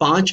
5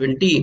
70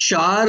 4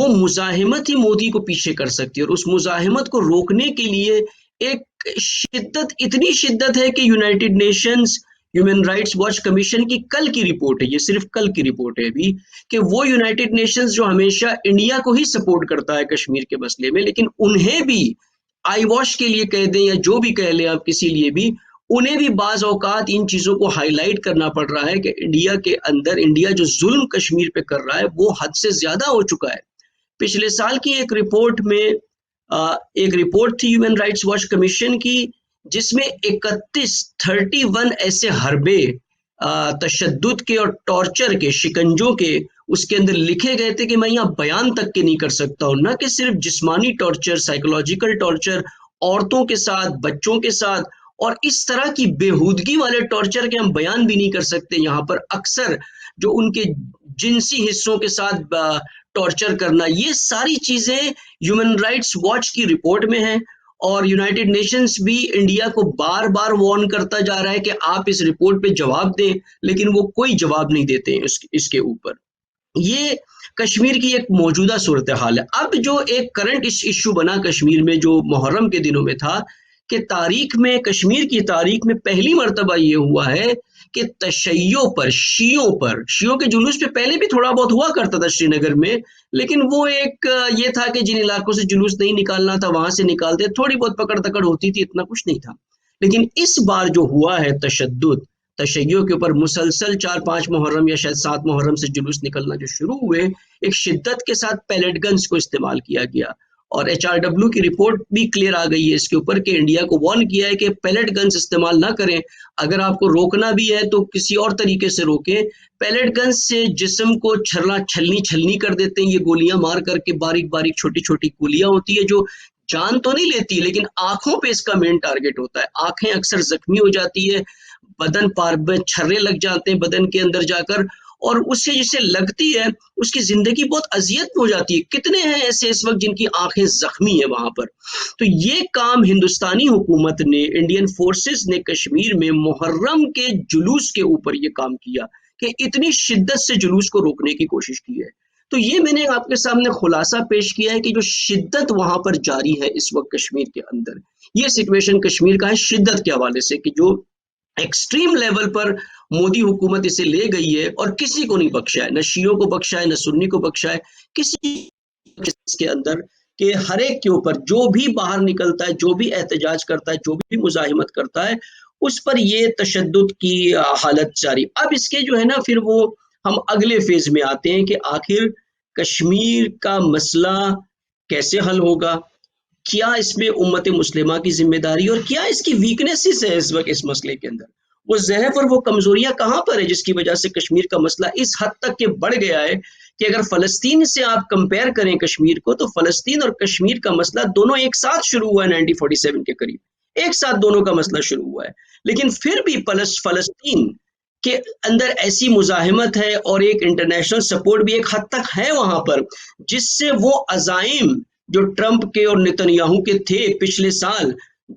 وہ مزاحمت ہی مودی کو پیچھے کر سکتی ہے، اور اس مزاحمت کو روکنے کے لیے ایک اتنی شدت ہے کہ United nations human rights watch commission کی کل کی رپورٹ ہے، یہ صرف کل کی رپورٹ ہے ابھی، کہ وہ یونائٹڈ نیشنز جو ہمیشہ انڈیا کو ہی سپورٹ کرتا ہے کشمیر کے مسئلے میں، لیکن انہیں بھی آئی واش کے لیے کہہ دیں یا جو بھی کہہ لیں آپ کسی لیے بھی، انہیں بھی بعض اوقات ان چیزوں کو ہائی لائٹ کرنا پڑ رہا ہے کہ انڈیا کے اندر انڈیا جو ظلم کشمیر پہ کر رہا ہے وہ حد سے زیادہ ہو چکا ہے۔ پچھلے سال کی ایک رپورٹ میں ایک رپورٹ تھی ہیومن رائٹس واچ کمیشن کی، جس میں 31 ایسے حربے تشدد کے اور ٹارچر کے، شکنجوں کے اس کے اندر لکھے گئے تھے کہ میں یہاں بیان تک کے نہیں کر سکتا ہوں، نہ کہ صرف جسمانی ٹارچر، سائیکولوجیکل ٹارچر، عورتوں کے ساتھ، بچوں کے ساتھ، اور اس طرح کی بےہودگی والے ٹارچر کے ہم بیان بھی نہیں کر سکتے یہاں پر، اکثر جو ان کے جنسی حصوں کے ساتھ ٹارچر کرنا، یہ ساری چیزیں ہیومن رائٹس واچ کی رپورٹ میں ہیں، اور یونائٹڈ نیشنز بھی انڈیا کو بار بار وارن کرتا جا رہا ہے کہ آپ اس رپورٹ پہ جواب دیں، لیکن وہ کوئی جواب نہیں دیتے ہیں اس کے اوپر۔ یہ کشمیر کی ایک موجودہ صورتحال ہے۔ اب جو ایک کرنٹ ایشو بنا کشمیر میں، جو محرم کے دنوں میں تھا، کہ تاریخ میں، کشمیر کی تاریخ میں پہلی مرتبہ یہ ہوا ہے کہ تشیعوں پر، شیعوں کے جلوس پہ پہلے بھی تھوڑا بہت ہوا کرتا تھا سری نگر میں، لیکن وہ ایک یہ تھا کہ جن علاقوں سے جلوس نہیں نکالنا تھا وہاں سے نکالتے، تھوڑی بہت پکڑ تکڑ ہوتی تھی، اتنا کچھ نہیں تھا۔ لیکن اس بار جو ہوا ہے تشدد، تشیعوں کے اوپر مسلسل 4-5 محرم یا شاید 7 محرم سے جلوس نکلنا جو شروع ہوئے، ایک شدت کے ساتھ پیلٹ گنز کو استعمال کیا گیا، اور HRW کی رپورٹ بھی کلیئر آ گئی ہے اس کے اوپر کہ انڈیا کو وارن کیا ہے کہ پیلٹ گنز استعمال نہ کریں، اگر آپ کو روکنا بھی ہے تو کسی اور طریقے سے روکیں۔ پیلٹ گنز سے جسم کو چھلنی کر دیتے ہیں، یہ گولیاں مار کر کے، باریک باریک چھوٹی چھوٹی گولیاں ہوتی ہے جو جان تو نہیں لیتی، لیکن آنکھوں پہ اس کا مین ٹارگٹ ہوتا ہے، آنکھیں اکثر زخمی ہو جاتی ہے، بدن پار میں چھرے لگ جاتے ہیں بدن کے اندر جا کر، اور اس سے جسے لگتی ہے اس کی زندگی بہت اذیت ہو جاتی ہے۔ کتنے ہیں ایسے اس وقت جن کی آنکھیں زخمی ہیں وہاں پر؟ تو یہ کام ہندوستانی حکومت نے، انڈین فورسز نے کشمیر میں محرم کے جلوس کے اوپر یہ کام کیا کہ اتنی شدت سے جلوس کو روکنے کی کوشش کی ہے۔ تو یہ میں نے آپ کے سامنے خلاصہ پیش کیا ہے کہ جو شدت وہاں پر جاری ہے اس وقت کشمیر کے اندر، یہ سچویشن کشمیر کا ہے شدت کے حوالے سے، کہ جو ایکسٹریم لیول پر مودی حکومت اسے لے گئی ہے، اور کسی کو نہیں بخشا ہے، نہ شیعوں کو بخشا ہے، نہ سنی کو بخشا ہے، کسی اس کے اندر، کہ ہر ایک کے اوپر جو بھی باہر نکلتا ہے، جو بھی احتجاج کرتا ہے، جو بھی مزاحمت کرتا ہے، اس پر یہ تشدد کی حالت جاری۔ اب اس کے جو ہے نا، پھر وہ ہم اگلے فیز میں آتے ہیں کہ آخر کشمیر کا مسئلہ کیسے حل ہوگا، کیا اس میں امت مسلمہ کی ذمہ داری، اور کیا اس کی ویکنیسز ہے اس وقت اس مسئلے کے اندر، وہ ضعف اور وہ کمزوریاں کہاں پر ہے جس کی وجہ سے کشمیر کا مسئلہ اس حد تک کہ بڑھ گیا ہے کہ اگر فلسطین سے آپ کمپیئر کریں کشمیر کو، تو فلسطین اور کشمیر کا مسئلہ دونوں ایک ساتھ شروع ہوا ہے 1947 کے قریب، ایک ساتھ دونوں کا مسئلہ شروع ہوا ہے، لیکن پھر بھی فلسطین کے اندر ایسی مزاحمت ہے اور ایک انٹرنیشنل سپورٹ بھی ایک حد تک ہے وہاں پر، جس سے وہ عزائم جو ٹرمپ کے اور نتنیاہو کے تھے پچھلے سال،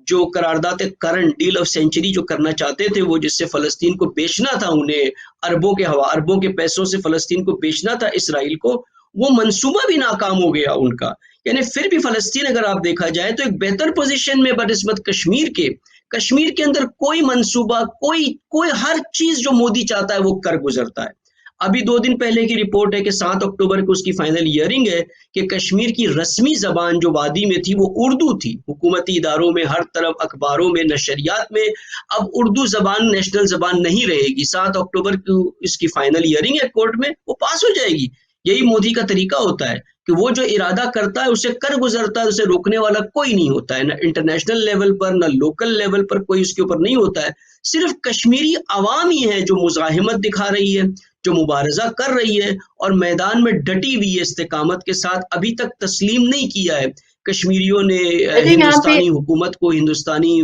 جو قرارداد کرنٹ ڈیل آف سینچری جو کرنا چاہتے تھے، وہ جس سے فلسطین کو بیچنا تھا انہیں، اربوں کے پیسوں سے فلسطین کو بیچنا تھا اسرائیل کو، وہ منصوبہ بھی ناکام ہو گیا ان کا۔ یعنی پھر بھی فلسطین اگر آپ دیکھا جائے تو ایک بہتر پوزیشن میں بنسبت کشمیر کے اندر کوئی منصوبہ، کوئی ہر چیز جو مودی چاہتا ہے وہ کر گزرتا ہے۔ ابھی 2 دن پہلے کی رپورٹ ہے کہ 7 اکتوبر کو اس کی فائنل ہیئرنگ ہے کہ کشمیر کی رسمی زبان جو وادی میں تھی وہ اردو تھی، حکومتی اداروں میں، ہر طرف اخباروں میں، نشریات میں، اب اردو زبان نیشنل زبان نہیں رہے گی۔ 7 اکتوبر کو اس کی فائنل ہیئرنگ ہے کورٹ میں، وہ پاس ہو جائے گی۔ یہی مودی کا طریقہ ہوتا ہے کہ وہ جو ارادہ کرتا ہے اسے کر گزرتا ہے، اسے روکنے والا کوئی نہیں ہوتا ہے، نہ انٹرنیشنل لیول پر نہ لوکل لیول پر کوئی اس کے اوپر نہیں ہوتا ہے، صرف کشمیری عوام ہی ہے جو مزاحمت دکھا رہی ہے، جو مبارزہ کر رہی ہے اور میدان میں ڈٹی ہوئی ہے استقامت کے ساتھ، ابھی تک تسلیم نہیں کیا ہے کشمیریوں نے اچھا یہاں پہ ہندوستانی حکومت کو، ہندوستانی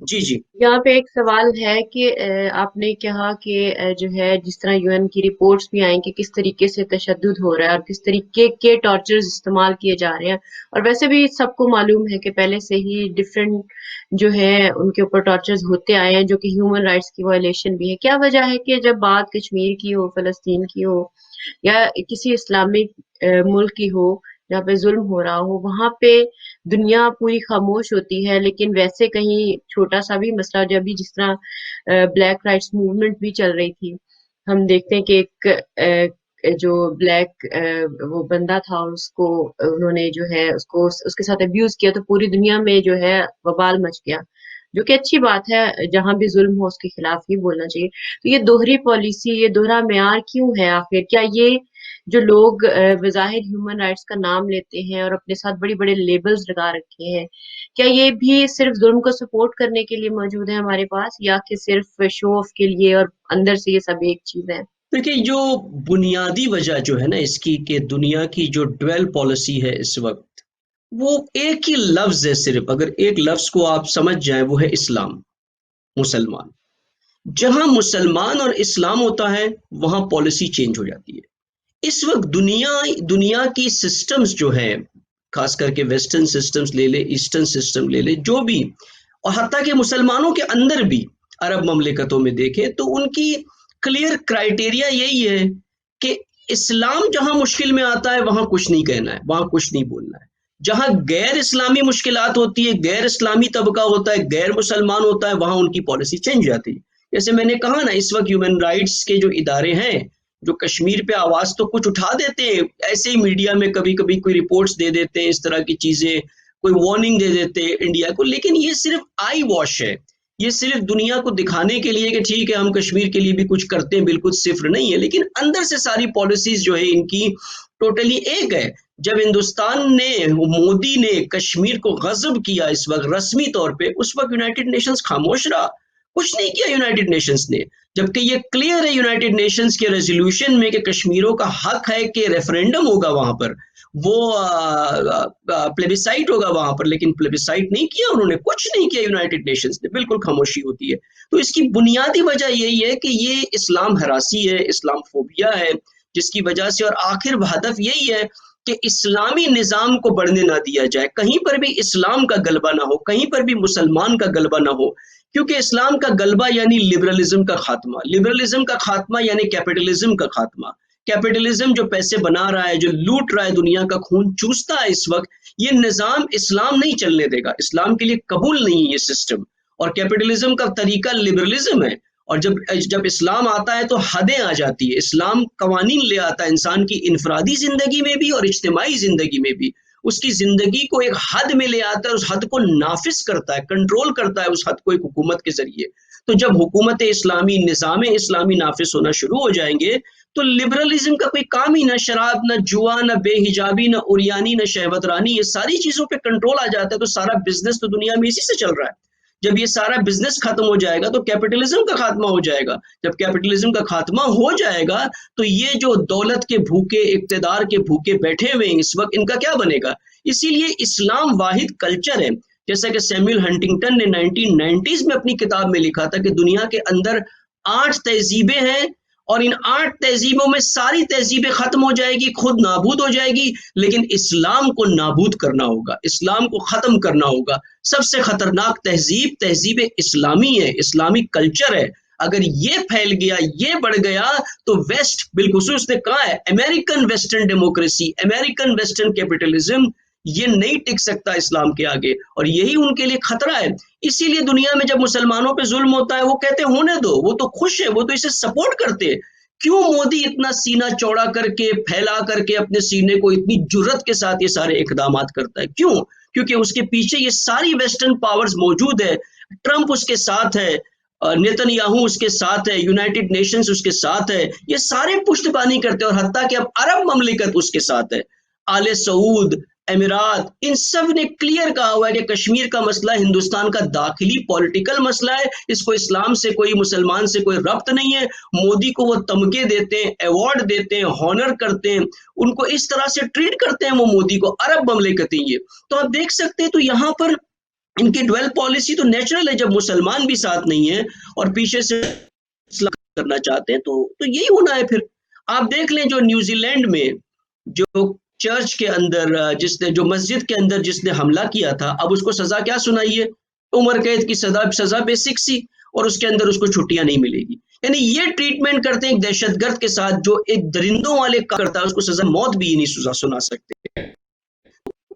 جی جی یہاں پہ ایک سوال ہے کہ آپ نے کہا کہ جو ہے جس طرح UN کی رپورٹس بھی آئیں کہ کس طریقے سے تشدد ہو رہا ہے اور کس طریقے کے ٹارچرز استعمال کیے جا رہے ہیں، اور ویسے بھی سب کو معلوم ہے کہ پہلے سے ہی ڈفرینٹ جو ہے ان کے اوپر ٹارچرز ہوتے آئے ہیں جو کہ ہیومن رائٹس کی وائلیشن بھی ہے۔ کیا وجہ ہے کہ جب بات کشمیر کی ہو، فلسطین کی ہو، یا کسی اسلامک ملک کی ہو جہاں پہ ظلم ہو رہا ہو، وہاں پہ دنیا پوری خاموش ہوتی ہے، لیکن ویسے کہیں چھوٹا سا بھی مسئلہ، جب بھی جس طرح بلیک رائٹس موومنٹ بھی چل رہی تھی، ہم دیکھتے ہیں کہ ایک جو بلیک وہ بندہ تھا، اس کو انہوں نے جو ہے اس کے ساتھ ابیوز کیا، تو پوری دنیا میں جو ہے وبال مچ گیا، جو کہ اچھی بات ہے، جہاں بھی ظلم ہو اس کے خلاف ہی بولنا چاہیے۔ تو یہ دوہری پالیسی، یہ دوہرا معیار کیوں ہے آخر؟ کیا یہ جو لوگ بظاہر ہیومن رائٹس کا نام لیتے ہیں اور اپنے ساتھ بڑی بڑے لیبلز لگا رکھے ہیں، کیا یہ بھی صرف ظلم کو سپورٹ کرنے کے لیے موجود ہے ہمارے پاس، یا کہ صرف شو آف کے لیے اور اندر سے یہ سب ایک چیز ہے؟ دیکھیے جو بنیادی وجہ جو ہے نا اس کی کہ دنیا کی جو ڈویل پالیسی ہے اس وقت، وہ ایک ہی لفظ ہے، صرف اگر ایک لفظ کو آپ سمجھ جائیں وہ ہے اسلام، مسلمان۔ جہاں مسلمان اور اسلام ہوتا ہے وہاں پالیسی چینج ہو جاتی ہے۔ اس وقت دنیا کی سسٹمز جو ہے، خاص کر کے ویسٹرن سسٹمز لے لے، ایسٹرن سسٹم لے لے، جو بھی، اور حتیٰ کہ مسلمانوں کے اندر بھی عرب مملکتوں میں دیکھیں تو ان کی کلیئر کرائٹیریا یہی ہے کہ اسلام جہاں مشکل میں آتا ہے وہاں کچھ نہیں کہنا ہے، وہاں کچھ نہیں بولنا ہے۔ جہاں غیر اسلامی مشکلات ہوتی ہے، غیر اسلامی طبقہ ہوتا ہے، غیر مسلمان ہوتا ہے، وہاں ان کی پالیسی چینج جاتی ہے۔ جیسے میں نے کہا نا، اس وقت ہیومن رائٹس کے جو ادارے ہیں جو کشمیر پہ آواز تو کچھ اٹھا دیتے ہیں، ایسے ہی میڈیا میں کبھی کبھی کوئی رپورٹس دے دیتے ہیں، اس طرح کی چیزیں، کوئی وارننگ دے دیتے ہیں انڈیا کو، لیکن یہ صرف آئی واش ہے، یہ صرف دنیا کو دکھانے کے لیے کہ ٹھیک ہے ہم کشمیر کے لیے بھی کچھ کرتے ہیں، بالکل صفر نہیں ہے، لیکن اندر سے ساری پالیسیز جو ہے ان کی ٹوٹلی ایک ہے۔ جب ہندوستان نے، مودی نے کشمیر کو غصب کیا اس وقت رسمی طور پہ، اس وقت یونائٹڈ نیشنز خاموش رہا، کچھ نہیں کیا یونائٹڈ نیشنز نے، جبکہ یہ کلیئر ہے یونائٹڈ نیشنز کے ریزولوشن میں کہ کشمیروں کا حق ہے کہ ریفرینڈم ہوگا وہاں پر، وہ پلیبیسائٹ ہوگا وہاں پر، لیکن پلیبیسائٹ نہیں کیا انہوں نے، کچھ نہیں کیا یونائٹڈ نیشنز نے، بالکل خاموشی ہوتی ہے۔ تو اس کی بنیادی وجہ یہی ہے کہ یہ اسلام ہراسی ہے، اسلام فوبیا ہے، جس کی وجہ سے، اور آخر ہدف یہی ہے کہ اسلامی نظام کو بڑھنے نہ دیا جائے، کہیں پر بھی اسلام کا غلبہ نہ ہو، کہیں پر بھی مسلمان کا غلبہ نہ ہو، کیونکہ اسلام کا غلبہ یعنی لبرلزم کا خاتمہ، لبرلزم کا خاتمہ یعنی کیپٹلزم کا خاتمہ، کیپٹلزم جو پیسے بنا رہا ہے، جو لوٹ رہا ہے، دنیا کا خون چوستا ہے اس وقت، یہ نظام اسلام نہیں چلنے دے گا، اسلام کے لیے قبول نہیں ہے یہ سسٹم، اور کیپٹلزم کا طریقہ لبرلزم ہے، اور جب اسلام آتا ہے تو حدیں آ جاتی ہے، اسلام قوانین لے آتا ہے انسان کی انفرادی زندگی میں بھی اور اجتماعی زندگی میں بھی، اس کی زندگی کو ایک حد میں لے آتا ہے، اس حد کو نافذ کرتا ہے، کنٹرول کرتا ہے اس حد کو ایک حکومت کے ذریعے۔ تو جب حکومت اسلامی، نظام اسلامی نافذ ہونا شروع ہو جائیں گے تو لبرلزم کا کوئی کام ہی نہ، شراب، نہ جوا، نہ بے حجابی، نہ اوریانی، نہ شہوت رانی، یہ ساری چیزوں پہ کنٹرول آ جاتا ہے، تو سارا بزنس تو دنیا میں اسی سے چل رہا ہے۔ جب یہ سارا بزنس ختم ہو جائے گا تو کیپٹلزم کا خاتمہ ہو جائے گا، جب کیپٹلزم کا خاتمہ ہو جائے گا تو یہ جو دولت کے بھوکے، اقتدار کے بھوکے بیٹھے ہوئے ہیں اس وقت، ان کا کیا بنے گا؟ اسی لیے اسلام واحد کلچر ہے، جیسا کہ سیموئل ہنٹنگٹن نے 1990s میں اپنی کتاب میں لکھا تھا کہ دنیا کے اندر 8 تہذیبیں ہیں، اور ان 8 تہذیبوں میں ساری تہذیبیں ختم ہو جائے گی، خود نابود ہو جائے گی، لیکن اسلام کو نابود کرنا ہوگا، اسلام کو ختم کرنا ہوگا۔ سب سے خطرناک تہذیب تہذیب اسلامی ہے، اسلامی کلچر ہے۔ اگر یہ پھیل گیا، یہ بڑھ گیا، تو ویسٹ، بالخصوص نے کہا ہے American western democracy, American western capitalism, یہ نہیں ٹک سکتا اسلام کے آگے، اور یہی ان کے لیے خطرہ ہے۔ اسی لیے دنیا میں جب مسلمانوں پہ ظلم ہوتا ہے وہ کہتے ہیں ہونے دو، وہ تو خوش ہے، وہ تو اسے سپورٹ کرتے ہیں۔ کیوں مودی اتنا سینہ چوڑا کر کے، پھیلا کر کے اپنے سینے کو اتنی جرت کے ساتھ یہ سارے اقدامات کرتا ہے؟ کیوں؟ کیونکہ اس کے پیچھے یہ ساری ویسٹرن پاورز موجود ہے، ٹرمپ اس کے ساتھ ہے، نیتن یاہو اس کے ساتھ ہے، یونائٹڈ نیشنز اس کے ساتھ ہے، یہ سارے پشت پانی کرتے ہیں، اور حتیٰ کہ اب عرب مملکت اس کے ساتھ ہے، آل سعود، امارات، ان سب نے کلیئر کہا ہوا ہے کہ کشمیر کا مسئلہ ہندوستان کا داخلی پولیٹیکل مسئلہ ہے، اس کو اسلام سے کوئی، مسلمان سے کوئی ربط نہیں ہے۔ مودی کو وہ تمغے دیتے ہیں، ایوارڈ دیتے ہیں، ہانر کرتے ہیں، ان کو اس طرح سے ٹریٹ کرتے ہیں وہ مودی کو، عرب مملکتیں یہ۔ تو آپ دیکھ سکتے ہیں، تو یہاں پر ان کی ڈویل پالیسی تو نیچرل ہے، جب مسلمان بھی ساتھ نہیں ہے اور پیچھے سے اسلام کرنا چاہتے ہیں تو یہی ہونا ہے پھر۔ آپ دیکھ لیں جو نیوزی لینڈ میں جو چرچ کے اندر، جس نے، جو مسجد کے اندر جس نے حملہ کیا تھا، اب اس کو سزا کیا سنائی ہے؟ عمر قید کی سزا بیسک سی، اور اس کے اندر اس کو چھٹیاں نہیں ملے گی۔ یعنی یہ ٹریٹمنٹ کرتے ہیں ایک دہشت گرد کے ساتھ جو ایک درندوں والے کا کرتا ہے، اس کو سزا موت بھی نہیں سنا سکتے،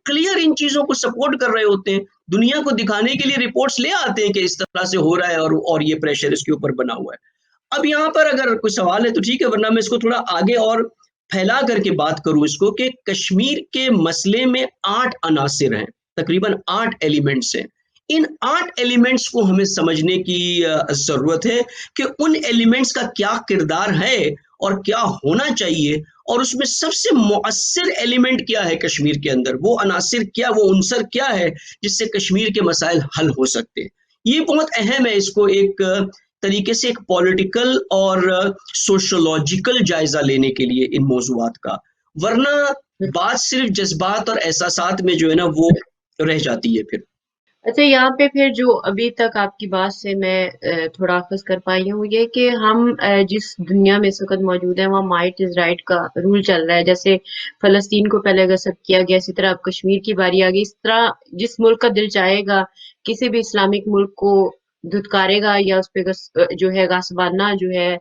کلیئر ان چیزوں کو سپورٹ کر رہے ہوتے ہیں، دنیا کو دکھانے کے لیے رپورٹس لے آتے ہیں کہ اس طرح سے ہو رہا ہے اور یہ پریشر اس کے اوپر بنا ہوا ہے۔ اب یہاں پر اگر کوئی سوال ہے تو ٹھیک ہے، ورنہ میں اس کو تھوڑا آگے اور پھیلا کر کے بات کروں اس کو کہ کشمیر کے مسئلے میں 8 عناصر ہیں، تقریباً 8 ایلیمنٹس ہیں۔ ان 8 ایلیمنٹس کو ہمیں سمجھنے کی ضرورت ہے کہ ان ایلیمنٹس کا کیا کردار ہے اور کیا ہونا چاہیے، اور اس میں سب سے مؤثر ایلیمنٹ کیا ہے کشمیر کے اندر، وہ عناصر کیا، وہ عنصر کیا ہے جس سے کشمیر کے مسائل حل ہو سکتے ہیں۔ یہ بہت اہم ہے، اس کو ایک طریقے سے ایک پولیٹیکل اور سوشولوجیکل جائزہ لینے کے لیے ان موضوعات کا، ورنہ بات صرف جذبات اور احساسات میں جو ہے نا وہ رہ جاتی ہے پھر۔ اچھا، یہاں پہ پھر جو ابھی تک آپ کی بات سے میں تھوڑا اخذ کر پائی ہوں یہ کہ ہم جس دنیا میں اس وقت موجود ہیں وہاں مائٹ از رائٹ کا رول چل رہا ہے، جیسے فلسطین کو پہلے غصب کیا گیا، اسی طرح اب کشمیر کی باری آ گئی، اس طرح جس ملک کا دل چاہے گا کسی بھی اسلامک ملک کو دھتکارے گا یا اس پہ جو ہے غاصبانہ جو ہے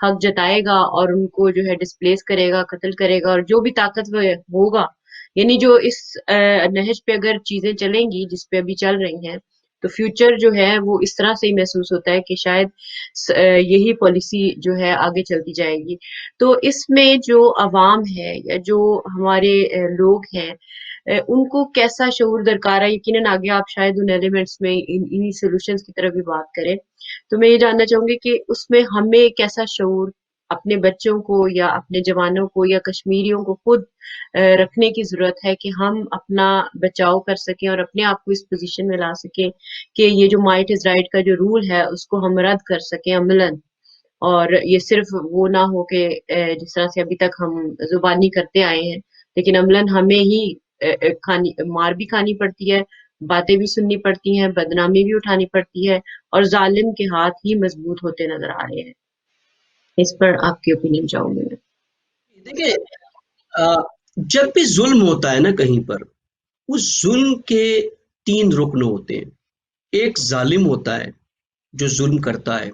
حق جتائے گا اور ان کو جو ہے ڈسپلیس کرے گا، قتل کرے گا، اور جو بھی طاقتور ہوگا، یعنی جو اس نہج پہ اگر چیزیں چلیں گی جس پہ ابھی چل رہی ہیں تو فیوچر جو ہے وہ اس طرح سے ہی محسوس ہوتا ہے کہ شاید یہی پالیسی جو ہے آگے چلتی جائے گی۔ تو اس میں جو عوام ہے یا جو ہمارے لوگ ہیں ان کو کیسا شعور درکار ہے؟ یقیناً آگے آپ شاید ان ایلیمنٹس میں انہی سولوشنز کی طرف بھی بات کریں، تو میں یہ جاننا چاہوں گی کہ اس میں ہمیں کیسا شعور اپنے بچوں کو یا اپنے جوانوں کو یا کشمیریوں کو خود رکھنے کی ضرورت ہے کہ ہم اپنا بچاؤ کر سکیں اور اپنے آپ کو اس پوزیشن میں لا سکیں کہ یہ جو مائٹ از رائٹ کا جو رول ہے اس کو ہم رد کر سکیں عملاً، اور یہ صرف وہ نہ ہو کہ جس طرح سے ابھی تک ہم زبانی کرتے آئے ہیں لیکن عملاً ہمیں ہی مار بھی کھانی پڑتی ہے، باتیں بھی سننی پڑتی ہیں، بدنامی بھی اٹھانی پڑتی ہے، اور ظالم کے ہاتھ ہی مضبوط ہوتے نظر آ رہے ہیں۔ اس پر آپ کی اوپینین چاہوں گی میں۔ دیکھیں، جب بھی ظلم ہوتا ہے نا کہیں پر، اس ظلم کے 3 رکن ہوتے ہیں۔ ایک ظالم ہوتا ہے جو ظلم کرتا ہے،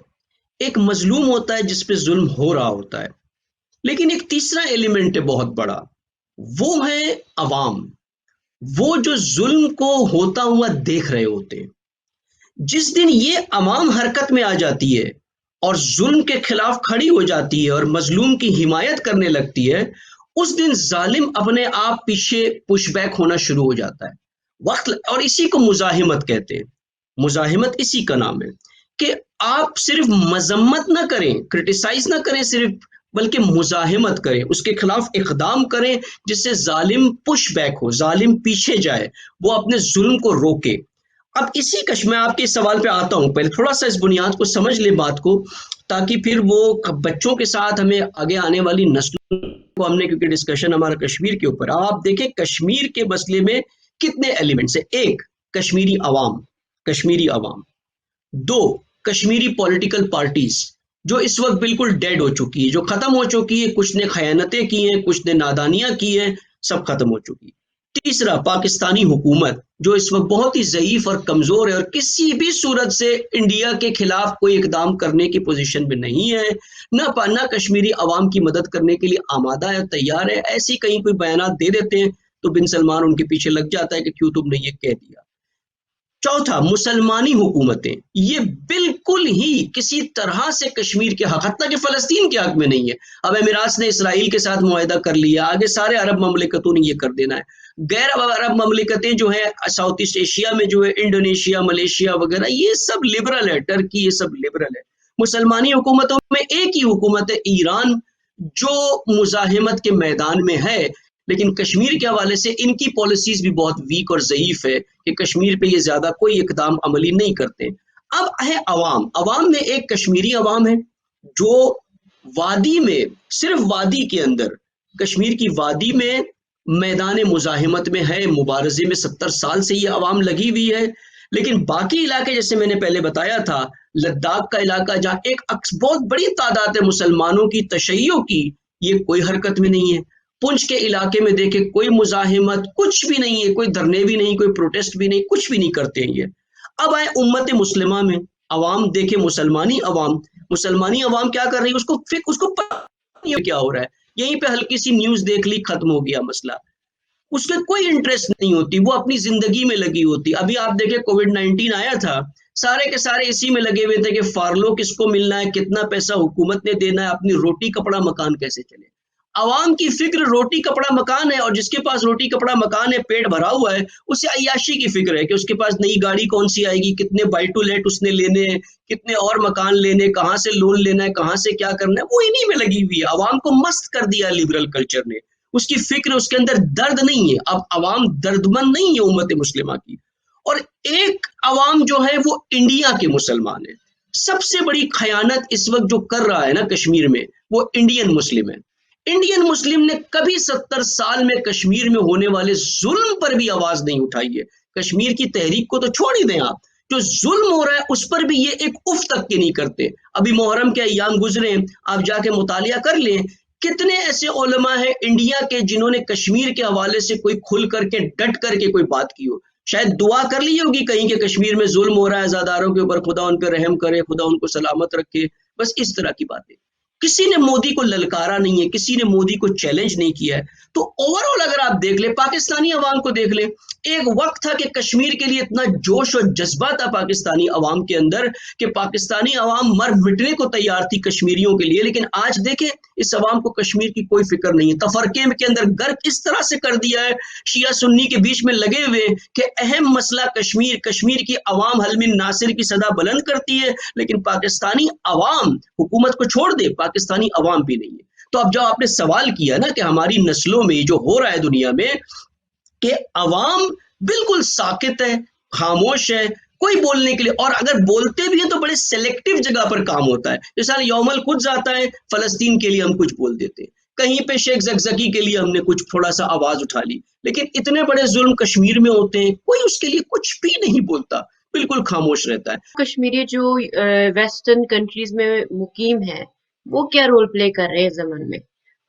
ایک مظلوم ہوتا ہے جس پہ ظلم ہو رہا ہوتا ہے، لیکن ایک تیسرا ایلیمنٹ ہے بہت بڑا، وہ ہے عوام، وہ جو ظلم کو ہوتا ہوا دیکھ رہے ہوتے ہیں۔ جس دن یہ عوام حرکت میں آ جاتی ہے اور ظلم کے خلاف کھڑی ہو جاتی ہے اور مظلوم کی حمایت کرنے لگتی ہے، اس دن ظالم اپنے آپ پیچھے پش بیک ہونا شروع ہو جاتا ہے وقت، اور اسی کو مزاحمت کہتے ہیں۔ مزاحمت اسی کا نام ہے کہ آپ صرف مذمت نہ کریں، کرٹیسائز نہ کریں صرف، بلکہ مزاحمت کریں، اس کے خلاف اقدام کریں جس سے ظالم پش بیک ہو، ظالم پیچھے جائے، وہ اپنے ظلم کو روکے۔ اب اسی کش میں آپ کے سوال پہ آتا ہوں، پہلے تھوڑا سا اس بنیاد کو سمجھ لیں بات کو، تاکہ پھر وہ بچوں کے ساتھ ہمیں آگے آنے والی نسلوں کو ہم نے، کیونکہ ڈسکشن ہمارا کشمیر کے اوپر، آپ دیکھیں کشمیر کے مسئلے میں کتنے ایلیمنٹس ہیں۔ ایک، کشمیری عوام، کشمیری عوام۔ دو، کشمیری پولیٹیکل پارٹیز جو اس وقت بالکل ڈیڈ ہو چکی ہے، جو ختم ہو چکی ہے، کچھ نے خیانتیں کی ہیں، کچھ نے نادانیاں کی ہیں، سب ختم ہو چکی ہے۔ تیسرا، پاکستانی حکومت جو اس وقت بہت ہی ضعیف اور کمزور ہے اور کسی بھی صورت سے انڈیا کے خلاف کوئی اقدام کرنے کی پوزیشن میں نہیں ہے، نہ کشمیری عوام کی مدد کرنے کے لیے آمادہ ہے، تیار ہے۔ ایسی کہیں کوئی بیانات دے دیتے ہیں تو بن سلمان ان کے پیچھے لگ جاتا ہے کہ کیوں تم نے یہ کہہ دیا۔ چوتھا، مسلمانی حکومتیں، یہ بالکل ہی کسی طرح سے کشمیر کے حق، حتیٰ کہ فلسطین کے حق میں نہیں ہے۔ اب امارات نے اسرائیل کے ساتھ معاہدہ کر لیا، آگے سارے عرب مملکتوں نے یہ کر دینا ہے۔ غیر عرب مملکتیں جو ہیں ساؤتھ ایسٹ ایشیا میں، جو ہے انڈونیشیا، ملیشیا وغیرہ، یہ سب لبرل ہے، ٹرکی، یہ سب لبرل ہے۔ مسلمانی حکومتوں میں ایک ہی حکومت ہے، ایران، جو مزاحمت کے میدان میں ہے، لیکن کشمیر کے حوالے سے ان کی پالیسیز بھی بہت ویک اور ضعیف ہے کہ کشمیر پہ یہ زیادہ کوئی اقدام عملی نہیں کرتے۔ اب ہے عوام، عوام میں ایک کشمیری عوام ہے جو وادی میں، صرف وادی کے اندر، کشمیر کی وادی میں میدان مزاحمت میں ہے، مبارزے میں 70 سال سے یہ عوام لگی ہوئی ہے۔ لیکن باقی علاقے جیسے میں نے پہلے بتایا تھا، لداخ کا علاقہ جہاں ایک بہت بڑی تعداد ہے مسلمانوں کی، تشیع کی، یہ کوئی حرکت میں نہیں ہے۔ پنچ کے علاقے میں دیکھیں کوئی مزاحمت کچھ بھی نہیں ہے، کوئی دھرنے بھی نہیں، کوئی پروٹیسٹ بھی نہیں، کچھ بھی نہیں کرتے ہیں یہ۔ اب آئے امت مسلمہ میں، عوام دیکھیں، مسلمانی عوام، مسلمانی عوام کیا کر رہی ہے اس کو پتہ نہیں ہے کیا ہو رہا ہے، یہیں پہ ہلکی سی نیوز دیکھ لی ختم ہو گیا مسئلہ، اس کا کوئی انٹرسٹ نہیں ہوتی، وہ اپنی زندگی میں لگی ہوتی۔ ابھی آپ دیکھیں کووڈ-19 آیا تھا، سارے کے سارے اسی میں لگے ہوئے تھے کہ فارلو کس کو ملنا ہے، کتنا پیسہ حکومت نے دینا ہے، اپنی روٹی کپڑا مکان کیسے چلے۔ عوام کی فکر روٹی کپڑا مکان ہے، اور جس کے پاس روٹی کپڑا مکان ہے، پیٹ بھرا ہوا ہے، اسے عیاشی کی فکر ہے کہ اس کے پاس نئی گاڑی کون سی آئے گی، کتنے بائی ٹو لیٹ اس نے لینے ہیں، کتنے اور مکان لینے، کہاں سے لون لینا ہے، کہاں سے کیا کرنا ہے، وہ انہی میں لگی ہوئی ہے۔ عوام کو مست کر دیا لبرل کلچر نے، اس کی فکر، اس کے اندر درد نہیں ہے۔ اب عوام دردمند نہیں ہے امت مسلمہ کی۔ اور ایک عوام جو ہے وہ انڈیا کے مسلمان ہے۔ سب سے بڑی خیانت اس وقت جو کر رہا ہے نا کشمیر میں، وہ انڈین مسلم ہے۔ انڈین مسلم نے کبھی 70 سال میں کشمیر میں ہونے والے ظلم پر بھی آواز نہیں اٹھائی ہے۔ کشمیر کی تحریک کو تو چھوڑ ہی دیں آپ، جو ظلم ہو رہا ہے اس پر بھی یہ ایک اف تک کے نہیں کرتے۔ ابھی محرم کے ایام گزرے، آپ جا کے مطالعہ کر لیں، کتنے ایسے علماء ہیں انڈیا کے جنہوں نے کشمیر کے حوالے سے کوئی کھل کر کے ڈٹ کر کے کوئی بات کی ہو، شاید دعا کر لی ہوگی کہیں کہ کشمیر میں ظلم ہو رہا ہے عزاداروں کے اوپر، خدا ان پہ رحم کرے، خدا ان کو سلامت رکھے، بس اس طرح کی باتیں۔ کسی نے مودی کو للکارا نہیں ہے، کسی نے مودی کو چیلنج نہیں کیا ہے۔ تو اوور آل اگر آپ دیکھ لیں، پاکستانی عوام کو دیکھ لیں، ایک وقت تھا کہ کشمیر کے لیے اتنا جوش اور جذبہ تھا پاکستانی عوام کے اندر کہ پاکستانی عوام مر مٹنے کو تیار تھی کشمیریوں کے لیے، لیکن آج دیکھیں اس عوام کو کشمیر کی کوئی فکر نہیں ہے۔ تفرقے کے اندر غرق اس طرح سے کر دیا ہے، شیعہ سنی کے بیچ میں لگے ہوئے کہ اہم مسئلہ کشمیر کی عوام حل من ناصر کی صدا بلند کرتی ہے، لیکن پاکستانی عوام حکومت کو چھوڑ دے، پاکستانی عوام بھی نہیں ہے۔ تو اب جو آپ نے سوال کیا نا کہ ہماری نسلوں میں جو ہو رہا ہے دنیا میں، کہ عوام بالکل ساکت ہے، خاموش ہے، کوئی بولنے کے لیے، اور اگر بولتے بھی ہیں تو بڑے سیلیکٹیو جگہ پر کام ہوتا ہے۔ جیسا یوم القدس آتا ہے، فلسطین کے لیے ہم کچھ بول دیتے ہیں، کہیں پہ شیخ زکزکی کے لیے ہم نے کچھ تھوڑا سا آواز اٹھا لی، لیکن اتنے بڑے ظلم کشمیر میں ہوتے ہیں، کوئی اس کے لیے کچھ بھی نہیں بولتا، بالکل خاموش رہتا ہے۔ کشمیری جو ویسٹرن کنٹریز میں مقیم ہے وہ کیا رول پلے کر رہے ہیں زمن میں،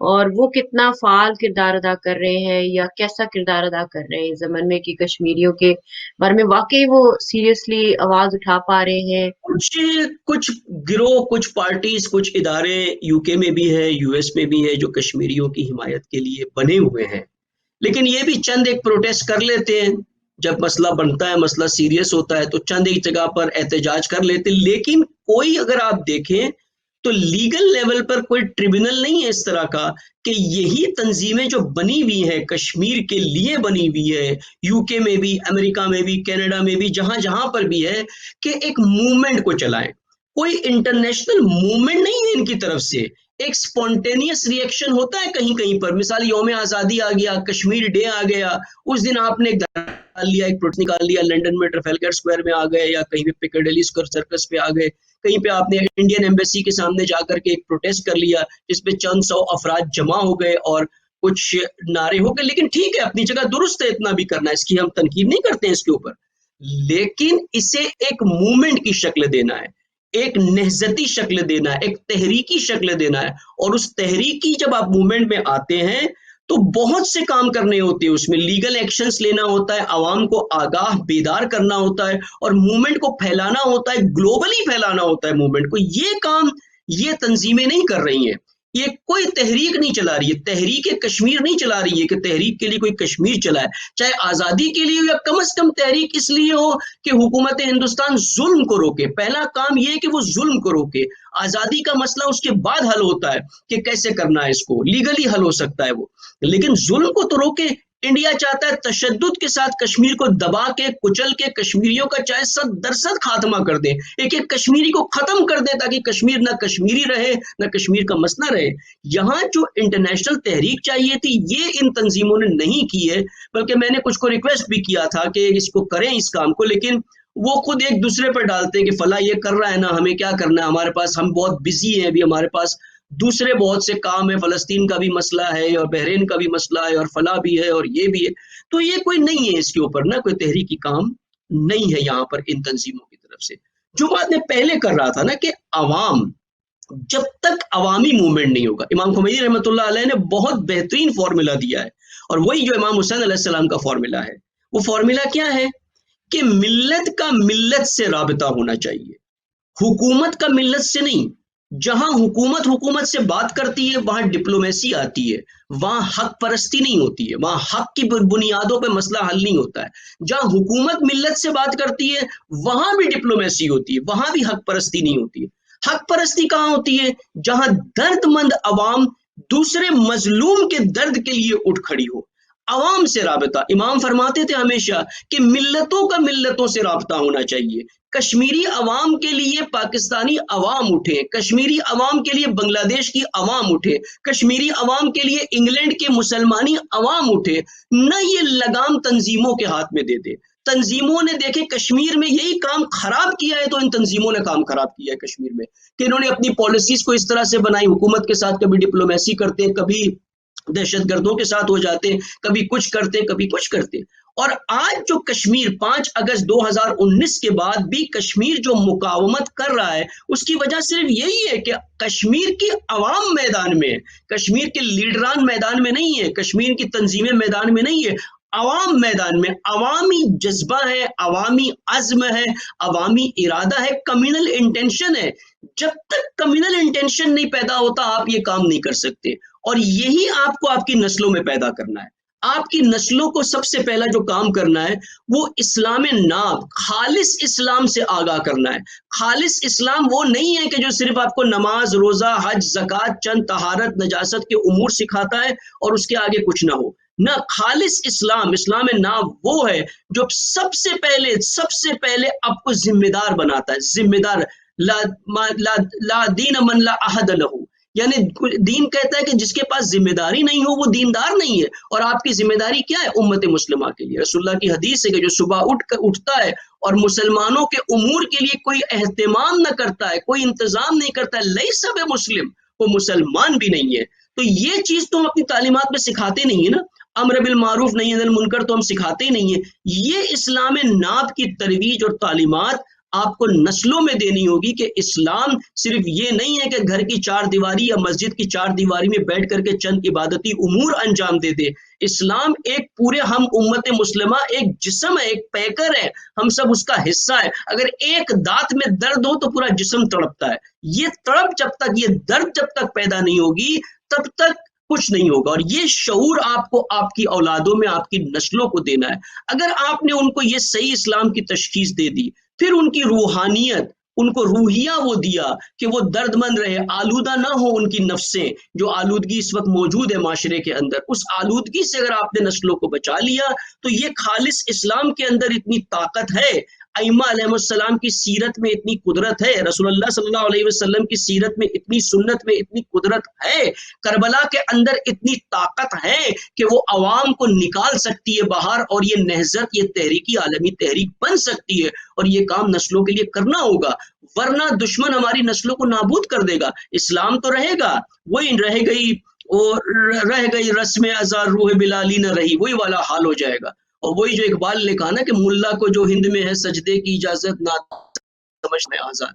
اور وہ کتنا فعال کردار ادا کر رہے ہیں یا کیسا کردار ادا کر رہے ہیں زمن میں کہ کشمیریوں کے بارے میں واقعی وہ سیریسلی آواز اٹھا پا رہے ہیں؟ کچھ گروہ، کچھ پارٹیز، کچھ ادارے یو کے میں بھی ہے، یو ایس میں بھی ہے، جو کشمیریوں کی حمایت کے لیے بنے ہوئے ہیں، لیکن یہ بھی چند ایک پروٹیسٹ کر لیتے ہیں جب مسئلہ بنتا ہے، مسئلہ سیریس ہوتا ہے تو چند ایک جگہ پر احتجاج کر لیتے ہیں، لیکن کوئی اگر آپ دیکھیں تو لیگل لیول پر کوئی ٹریبونل نہیں ہے اس طرح کا کہ یہی تنظیمیں جو بنی ہوئی ہیں کشمیر کے لیے بنی ہوئی ہے، یو کے میں بھی، امریکہ میں بھی، کینیڈا میں بھی، جہاں جہاں پر بھی ہے، کہ ایک موومنٹ کو چلائیں۔ کوئی انٹرنیشنل موومنٹ نہیں ہے ان کی طرف سے، ایک سپونٹینیس ری ایکشن ہوتا ہے کہیں کہیں پر، مثال یوم آزادی آ گیا، کشمیر ڈے آ گیا، اس دن آپ نے نکال لیا، ایک پروٹیسٹ نکال لیا، لنڈن میں ٹرافلگر اسکوائر میں آ گئے، یا کہیں پہ پیکڈیلی سرکس پہ آ گئے، کہیں پہ آپ نے انڈین ایمبیسی کے سامنے جا کر کے ایک پروٹیسٹ کر لیا جس پہ چند سو افراد جمع ہو گئے اور کچھ نعرے ہو گئے، لیکن ٹھیک ہے، اپنی جگہ درست ہے، اتنا بھی کرنا ہے، اس کی ہم تنقید نہیں کرتے ہیں اس کے اوپر، لیکن اسے ایک موومنٹ کی شکل دینا ہے، ایک نہضتی شکل دینا ہے، ایک تحریکی شکل دینا ہے، اور اس تحریکی جب آپ موومنٹ میں آتے ہیں تو بہت سے کام کرنے ہوتے ہیں، اس میں لیگل ایکشنز لینا ہوتا ہے، عوام کو آگاہ بیدار کرنا ہوتا ہے، اور موومنٹ کو پھیلانا ہوتا ہے، گلوبلی پھیلانا ہوتا ہے موومنٹ کو۔ یہ کام یہ تنظیمیں نہیں کر رہی ہیں، یہ کوئی تحریک نہیں چلا رہی ہے، تحریک کشمیر نہیں چلا رہی ہے کہ تحریک کے لیے کوئی کشمیر چلائے، چاہے آزادی کے لیے ہو یا کم از کم تحریک اس لیے ہو کہ حکومت ہندوستان ظلم کو روکے۔ پہلا کام یہ ہے کہ وہ ظلم کو روکے، آزادی کا مسئلہ اس کے بعد حل ہوتا ہے کہ کیسے کرنا ہے، اس کو لیگلی حل ہو سکتا ہے وہ، لیکن ظلم کو تو روکے۔ انڈیا چاہتا ہے تشدد کے ساتھ کشمیر کو دبا کے کچل کے کشمیریوں کا چاہے 100% خاتمہ کر دیں، ایک ایک کشمیری کو ختم کر دیں تاکہ کشمیر نہ کشمیری رہے نہ کشمیر کا مسئلہ رہے۔ یہاں جو انٹرنیشنل تحریک چاہیے تھی یہ ان تنظیموں نے نہیں کی ہے، بلکہ میں نے کچھ کو ریکویسٹ بھی کیا تھا کہ اس کو کریں اس کام کو، لیکن وہ خود ایک دوسرے پر ڈالتے ہیں کہ فلاں یہ کر رہا ہے نا، ہمیں کیا کرنا ہے، ہمارے پاس، ہم بہت بزی ہیں ابھی، ہمارے پاس دوسرے بہت سے کام ہے، فلسطین کا بھی مسئلہ ہے اور بحرین کا بھی مسئلہ ہے اور فلاں بھی ہے اور یہ بھی ہے، تو یہ کوئی نہیں ہے اس کے اوپر نا، کوئی تحریکی کام نہیں ہے یہاں پر ان تنظیموں کی طرف سے۔ جو بات میں پہلے کر رہا تھا نا کہ عوام، جب تک عوامی موومنٹ نہیں ہوگا، امام خمینی رحمۃ اللہ علیہ نے بہت بہترین فارمولا دیا ہے، اور وہی جو امام حسین علیہ السلام کا فارمولا ہے، وہ فارمولا کیا ہے کہ ملت کا ملت سے رابطہ ہونا چاہیے، حکومت کا ملت سے نہیں۔ جہاں حکومت حکومت سے بات کرتی ہے وہاں ڈپلومیسی آتی ہے، وہاں حق پرستی نہیں ہوتی ہے، وہاں حق کی بنیادوں پہ مسئلہ حل نہیں ہوتا ہے۔ جہاں حکومت ملت سے بات کرتی ہے وہاں بھی ڈپلومیسی ہوتی ہے، وہاں بھی حق پرستی نہیں ہوتی ہے۔ حق پرستی کہاں ہوتی ہے؟ جہاں درد مند عوام دوسرے مظلوم کے درد کے لیے اٹھ کھڑی ہو، عوام سے رابطہ۔ امام فرماتے تھے ہمیشہ کہ ملتوں کا ملتوں سے رابطہ ہونا چاہیے۔ کشمیری عوام کے لیے پاکستانی عوام اٹھے، کشمیری عوام کے لیے بنگلہ دیش کی عوام اٹھے، کشمیری عوام کے لیے انگلینڈ کے مسلمانی عوام اٹھے، نہ یہ لگام تنظیموں کے ہاتھ میں دے دے۔ تنظیموں نے دیکھے کشمیر میں یہی کام خراب کیا ہے، تو ان تنظیموں نے کام خراب کیا ہے کشمیر میں، کہ انہوں نے اپنی پالیسیز کو اس طرح سے بنائی، حکومت کے ساتھ کبھی ڈپلومیسی کرتے ہیں، کبھی دہشت گردوں کے ساتھ ہو جاتے ہیں، کبھی کچھ کرتے ہیں، کبھی کچھ کرتے ہیں۔ اور آج جو کشمیر 5 اگست 2019 کے بعد بھی کشمیر جو مقاومت کر رہا ہے، اس کی وجہ صرف یہی ہے کہ کشمیر کی عوام میدان میں ہے، کشمیر کے لیڈران میدان میں نہیں ہے، کشمیر کی تنظیمیں میدان میں نہیں ہے، عوام میدان میں۔ عوامی جذبہ ہے، عوامی عزم ہے، عوامی ارادہ ہے، کمیونل انٹینشن ہے۔ جب تک کمیونل انٹینشن نہیں پیدا ہوتا آپ یہ کام نہیں کر سکتے، اور یہی آپ کو آپ کی نسلوں میں پیدا کرنا ہے۔ آپ کی نسلوں کو سب سے پہلا جو کام کرنا ہے وہ اسلام ناب، خالص اسلام سے آگاہ کرنا ہے۔ خالص اسلام وہ نہیں ہے کہ جو صرف آپ کو نماز، روزہ، حج، زکوٰۃ، چند طہارت، نجاست کے امور سکھاتا ہے اور اس کے آگے کچھ نہ ہو۔ نہ، خالص اسلام، اسلام ناب وہ ہے جو سب سے پہلے آپ کو ذمہ دار بناتا ہے، ذمہ دار۔ لا دین من لا عہد لہ، یعنی دین کہتا ہے کہ جس کے پاس ذمہ داری نہیں ہو وہ دیندار نہیں ہے۔ اور آپ کی ذمہ داری کیا ہے امت مسلمہ کے لیے؟ رسول اللہ کی حدیث ہے کہ جو صبح اٹھتا ہے اور مسلمانوں کے امور کے لیے کوئی اہتمام نہ کرتا ہے، کوئی انتظام نہیں کرتا ہے، لیس بمسلم، وہ مسلمان بھی نہیں ہے۔ تو یہ چیز تو ہم اپنی تعلیمات میں سکھاتے نہیں ہیں نا، امر بالمعروف نہی عن المنکر تو ہم سکھاتے ہی نہیں ہیں۔ یہ اسلام ناب کی ترویج اور تعلیمات آپ کو نسلوں میں دینی ہوگی کہ اسلام صرف یہ نہیں ہے کہ گھر کی چار دیواری یا مسجد کی چار دیواری میں بیٹھ کر کے چند عبادتی امور انجام دے دے۔ اسلام ایک پورے ہم امت مسلمہ ایک جسم ہے، ایک پیکر ہے، ہم سب اس کا حصہ ہے۔ اگر ایک دانت میں درد ہو تو پورا جسم تڑپتا ہے۔ یہ تڑپ جب تک، یہ درد جب تک پیدا نہیں ہوگی تب تک کچھ نہیں ہوگا۔ اور یہ شعور آپ کو آپ کی اولادوں میں، آپ کی نسلوں کو دینا ہے۔ اگر آپ نے ان کو یہ صحیح اسلام کی تشخیص دے دی، پھر ان کی روحانیت، ان کو روحیہ وہ دیا کہ وہ درد مند رہے، آلودہ نہ ہو ان کی نفسیں، جو آلودگی اس وقت موجود ہے معاشرے کے اندر، اس آلودگی سے اگر آپ نے نسلوں کو بچا لیا تو یہ خالص اسلام کے اندر اتنی طاقت ہے۔ ائمہ علیہ السلام کی سیرت میں اتنی قدرت ہے، رسول اللہ صلی اللہ علیہ وسلم کی سیرت میں اتنی، سنت میں اتنی قدرت ہے، کربلا کے اندر اتنی طاقت ہے کہ وہ عوام کو نکال سکتی ہے باہر، اور یہ نہضت، یہ تحریکی عالمی تحریک بن سکتی ہے۔ اور یہ کام نسلوں کے لیے کرنا ہوگا، ورنہ دشمن ہماری نسلوں کو نابود کر دے گا۔ اسلام تو رہے گا، وہی رہ گئی رسم ازار روح بلالی نہ رہی، وہی والا حال ہو جائے گا۔ اور وہی جو اقبال نے کہا نا کہ ملا کو جو ہند میں ہے سجدے کی اجازت نہ سمجھ میں آزاد۔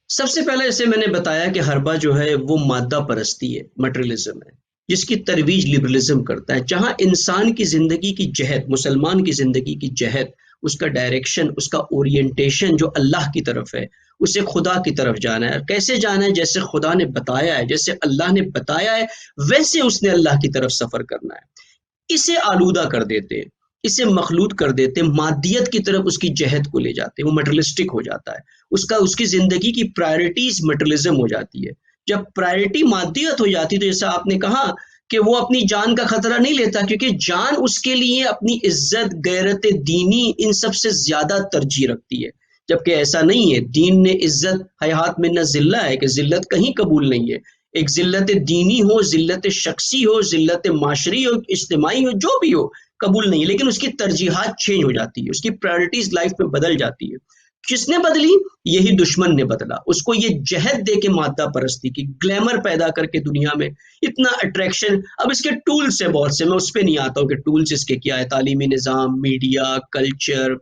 سب سے پہلے اسے میں نے بتایا کہ حربہ جو ہے وہ مادہ پرستی ہے، مٹریلزم ہے، جس کی ترویج لبرلزم کرتا ہے۔ جہاں انسان کی زندگی کی جہت، مسلمان کی زندگی کی جہت، اس کا ڈائریکشن، اس کا اورینٹیشن جو اللہ کی طرف ہے، اسے خدا کی طرف جانا ہے۔ کیسے جانا ہے؟ جیسے خدا نے بتایا ہے، جیسے اللہ نے بتایا ہے ویسے اس نے اللہ کی طرف سفر کرنا ہے۔ اسے آلودہ کر دیتے، اسے مخلوط کر دیتے، مادیت کی طرف اس کی جہت کو لے جاتے، وہ مٹریلسٹک ہو جاتا ہے، اس کی زندگی کی پرائرٹیز مٹریلزم ہو جاتی ہے۔ جب پرائرٹی مادیت ہو جاتی تو جیسا آپ نے کہا کہ وہ اپنی جان کا خطرہ نہیں لیتا، کیونکہ جان اس کے لیے اپنی عزت، غیرت دینی، ان سب سے زیادہ ترجیح رکھتی ہے۔ جبکہ ایسا نہیں ہے، دین نے عزت حیات میں نہ ذلہ ہے، کہ ذلت کہیں قبول نہیں ہے۔ ایک ذلت دینی ہو، ذلت شخصی ہو، ذلت معاشری ہو، اجتماعی ہو، جو بھی ہو، قبول نہیں، لیکن اس کی ترجیحات چینج ہو جاتی ہے، اس کی پرائرٹیز لائف میں بدل جاتی ہے۔ کس نے بدلی؟ یہی دشمن نے بدلا۔ اس کو یہ جہد دے کے مادہ پرستی کی، گلیمر پیدا کر کے دنیا میں اتنا اٹریکشن۔ اب اس کے ٹولز ہیں بہت سے، میں اس پہ نہیں آتا ہوں کہ ٹولز اس کے کیا ہے، تعلیمی نظام، میڈیا، کلچر،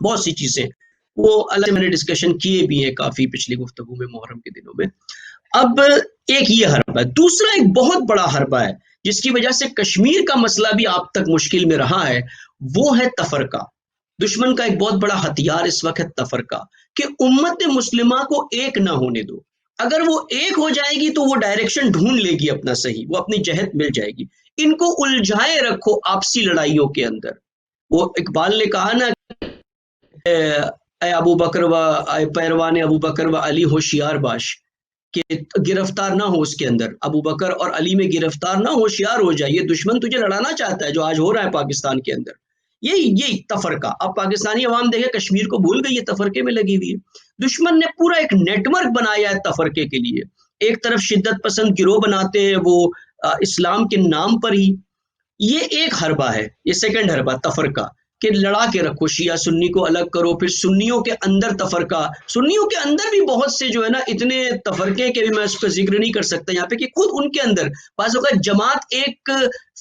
بہت سی چیزیں، وہ الگ میں نے ڈسکشن کیے بھی ہیں کافی پچھلی گفتگو میں، محرم کے دنوں میں۔ اب ایک یہ حربہ ہے، دوسرا ایک بہت بڑا حربہ ہے جس کی وجہ سے کشمیر کا مسئلہ بھی آپ تک مشکل میں رہا ہے، وہ ہے تفرقہ۔ دشمن کا ایک بہت بڑا ہتھیار اس وقت ہے تفرقہ، کہ امت مسلمہ کو ایک نہ ہونے دو۔ اگر وہ ایک ہو جائے گی تو وہ ڈائریکشن ڈھونڈ لے گی اپنا صحیح، وہ اپنی جہت مل جائے گی. ان کو الجھائے رکھو آپسی لڑائیوں کے اندر. وہ اقبال نے کہا نا اے ابو بکر و اے پیروان ابو بکر و علی ہوشیار باش، کہ گرفتار نہ ہو اس کے اندر، ابو بکر اور علی میں گرفتار نہ ہوشیار ہو جائے. یہ دشمن تجھے لڑانا چاہتا ہے جو آج ہو رہا ہے پاکستان کے اندر. یہی تفرقہ اب پاکستانی عوام دیکھے کشمیر کو بھول گئی ہے، تفرقے میں لگی ہوئی ہے. دشمن نے پورا ایک نیٹ ورک بنایا ہے تفرقے کے لیے. ایک طرف شدت پسند گروہ بناتے ہیں وہ اسلام کے نام پر ہی. یہ ایک حربہ ہے، یہ سیکنڈ حربہ تفرقہ، کہ لڑا کے رکھو، شیعہ سنی کو الگ کرو. پھر سنیوں کے اندر تفرقہ، سنیوں کے اندر بھی بہت سے جو ہے نا اتنے تفرقے کے بھی میں اس کا ذکر نہیں کر سکتا یہاں پہ، کہ خود ان کے اندر بعض اوقات جماعت، ایک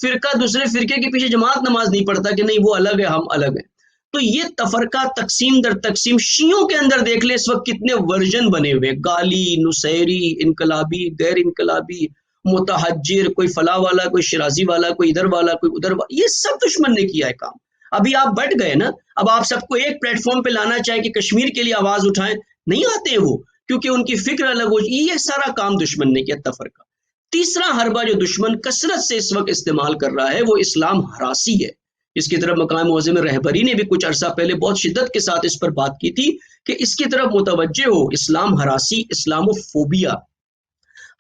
فرقہ دوسرے فرقے کے پیچھے جماعت نماز نہیں پڑھتا کہ نہیں وہ الگ ہے ہم الگ ہیں. تو یہ تفرقہ تقسیم در تقسیم، شیعوں کے اندر دیکھ لیں اس وقت کتنے ورژن بنے ہوئے، گالی، نصیری، انقلابی، غیر انقلابی، متحجر، کوئی فلاں والا، کوئی شرازی والا، کوئی ادھر والا، کوئی ادھر والا. یہ سب دشمن نے کیا ہے کام. ابھی آپ بٹ گئے نا، اب آپ سب کو ایک پلیٹ فارم پہ لانا چاہیں کہ کشمیر کے لیے آواز اٹھائیں، نہیں آتے ہیں وہ، کیونکہ ان کی فکر الگ ہو. یہ سارا کام دشمن نے کیا، تفرقہ. تیسرا حربہ جو دشمن کثرت سے اس وقت استعمال کر رہا ہے وہ اسلام ہراسی ہے. اس کی طرف مقام معظم رہبری نے بھی کچھ عرصہ پہلے بہت شدت کے ساتھ اس پر بات کی تھی کہ اس کی طرف متوجہ ہو. اسلام ہراسی، اسلامو فوبیا.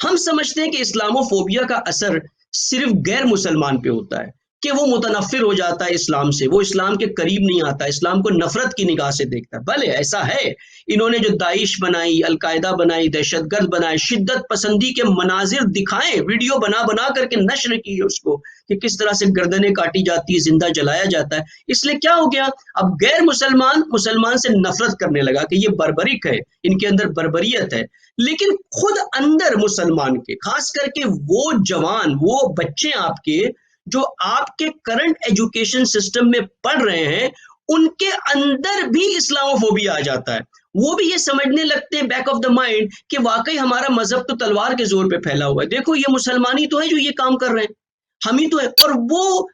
ہم سمجھتے ہیں کہ اسلامو فوبیا کا اثر صرف غیر مسلمان پہ ہوتا ہے، کہ وہ متنفر ہو جاتا ہے اسلام سے، وہ اسلام کے قریب نہیں آتا، اسلام کو نفرت کی نگاہ سے دیکھتا ہے. بھلے ایسا ہے، انہوں نے جو داعش بنائی، القاعدہ بنائی، دہشت گرد بنائے، شدت پسندی کے مناظر دکھائے، ویڈیو بنا بنا کر کے نشر کی ہے اس کو، کہ کس طرح سے گردنیں کاٹی جاتی ہے، زندہ جلایا جاتا ہے. اس لیے کیا ہو گیا، اب غیر مسلمان مسلمان سے نفرت کرنے لگا کہ یہ بربرک ہے، ان کے اندر بربریت ہے. لیکن خود اندر مسلمان کے، خاص کر کے وہ جوان، وہ بچے آپ کے جو آپ کے کرنٹ ایجوکیشن سسٹم میں پڑھ رہے ہیں، ان کے اندر بھی اسلام فوبیا آ جاتا ہے. وہ بھی یہ سمجھنے لگتے ہیں بیک آف دا مائنڈ کہ واقعی ہمارا مذہب تو تلوار کے زور پہ پھیلا ہوا ہے، دیکھو یہ مسلمانی تو ہے جو یہ کام کر رہے ہیں، ہم ہی تو ہے. اور وہ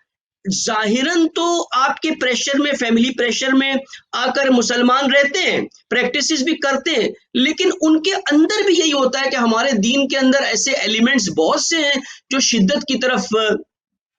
ظاہراً تو آپ کے پریشر میں، فیملی پریشر میں آ کر مسلمان رہتے ہیں، پریکٹسز بھی کرتے ہیں، لیکن ان کے اندر بھی یہی ہوتا ہے کہ ہمارے دین کے اندر ایسے ایلیمنٹس بہت سے ہیں جو شدت کی طرف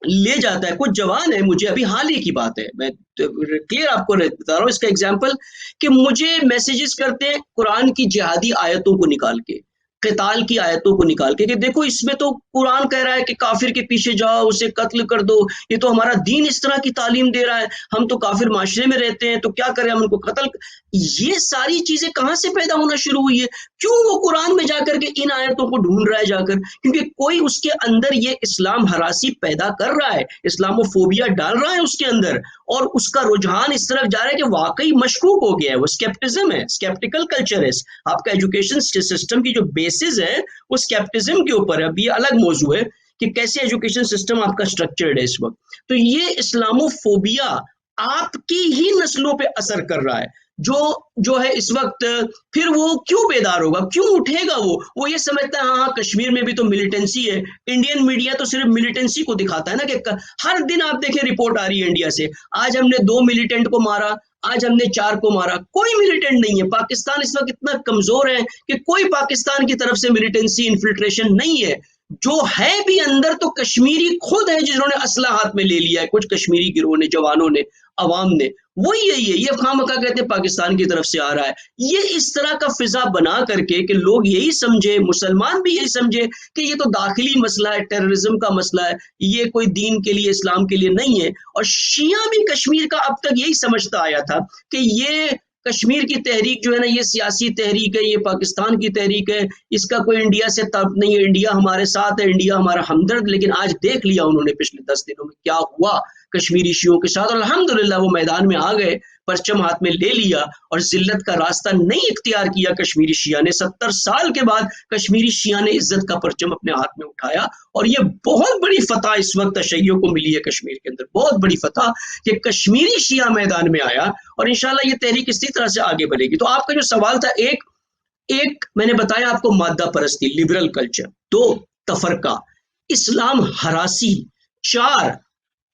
لے جاتا ہے. کچھ جوان ہے، مجھے ابھی حال ہی کی بات ہے، میں کلیئر آپ کو بتا رہا ہوں اس کا ایگزامپل، کہ مجھے میسیجز کرتے ہیں قرآن کی جہادی آیتوں کو نکال کے، قتال کی آیتوں کو نکال کے، کہ دیکھو اس میں تو قرآن کہہ رہا ہے کہ کافر کے پیچھے جاؤ، اسے قتل کر دو، یہ تو ہمارا دین اس طرح کی تعلیم دے رہا ہے، ہم تو کافر معاشرے میں رہتے ہیں تو کیا کریں، ہم ان کو قتل. یہ ساری چیزیں کہاں سے پیدا ہونا شروع ہوئی ہے؟ کیوں وہ قرآن میں جا کر کے ان آیتوں کو ڈھونڈ رہا ہے جا کر؟ کیونکہ کوئی اس کے اندر یہ اسلام ہراسی پیدا کر رہا ہے، اسلامو فوبیا ڈال رہا ہے اس کے اندر، اور اس کا رجحان اس طرف جا رہا ہے کہ واقعی مشکوک ہو گیا ہے، وہ اسکیپٹزم ہے، اسکیپٹیکل کلچر ہے. آپ کا ایجوکیشن سسٹم کی جو بیسز ہے وہ اسکیپٹزم کے اوپر ہے. اب یہ الگ موضوع ہے کہ کیسے ایجوکیشن سسٹم آپ کا اسٹرکچرڈ ہے اس وقت. تو یہ اسلامو فوبیا آپ کی ہی نسلوں پہ اثر کر رہا ہے، جو ہے اس وقت. پھر وہ کیوں بیدار ہوگا، کیوں اٹھے گا؟ وہ یہ سمجھتا ہے ہاں کشمیر میں بھی تو ملیٹنسی ہے. انڈین میڈیا تو صرف ملیٹنسی کو دکھاتا ہے نا، کہ ہر دن آپ دیکھیں رپورٹ آ رہی ہے انڈیا سے، آج ہم نے 2 ملیٹنٹ کو مارا، آج ہم نے 4 کو مارا. کوئی ملیٹنٹ نہیں ہے. پاکستان اس وقت اتنا کمزور ہے کہ کوئی پاکستان کی طرف سے ملیٹنسی انفلٹریشن نہیں ہے. جو ہے بھی اندر تو کشمیری خود ہے جنہوں نے اسلحہ ہاتھ میں لے لیا ہے، کچھ کشمیری گروہ نے، جوانوں نے، عوام نے. وہ یہی ہے، یہ خواہ مخواہ کہتے ہیں پاکستان کی طرف سے آ رہا ہے. یہ اس طرح کا فضا بنا کر کے کہ لوگ یہی سمجھے، مسلمان بھی یہی سمجھے کہ یہ تو داخلی مسئلہ ہے، ٹیررزم کا مسئلہ ہے، یہ کوئی دین کے لیے، اسلام کے لیے نہیں ہے. اور شیعہ بھی کشمیر کا اب تک یہی سمجھتا آیا تھا کہ یہ کشمیر کی تحریک جو ہے نا یہ سیاسی تحریک ہے، یہ پاکستان کی تحریک ہے، اس کا کوئی انڈیا سے تعلق نہیں ہے، انڈیا ہمارے ساتھ ہے، انڈیا ہمارا ہمدرد. لیکن آج دیکھ لیا انہوں نے پچھلے 10 دنوں میں کیا ہوا کشمیری شیعوں کے ساتھ، اور الحمدللہ وہ میدان میں آ گئے، پرچم ہاتھ میں لے لیا، اور ذلت کا راستہ نہیں اختیار کیا کشمیری شیعہ نے. 70 سال کے بعد کشمیری شیعہ نے عزت کا پرچم اپنے ہاتھ میں اٹھایا، اور یہ بہت بڑی فتح اس وقت تشیع کو ملی ہے کشمیر کے اندر، بہت بڑی فتح کہ کشمیری شیعہ میدان میں آیا، اور انشاءاللہ یہ تحریک اسی طرح سے آگے بڑھے گی. تو آپ کا جو سوال تھا، ایک میں نے بتایا آپ کو مادہ پرستی، لبرل کلچر، 2 تفرقہ، اسلام ہراسی، 4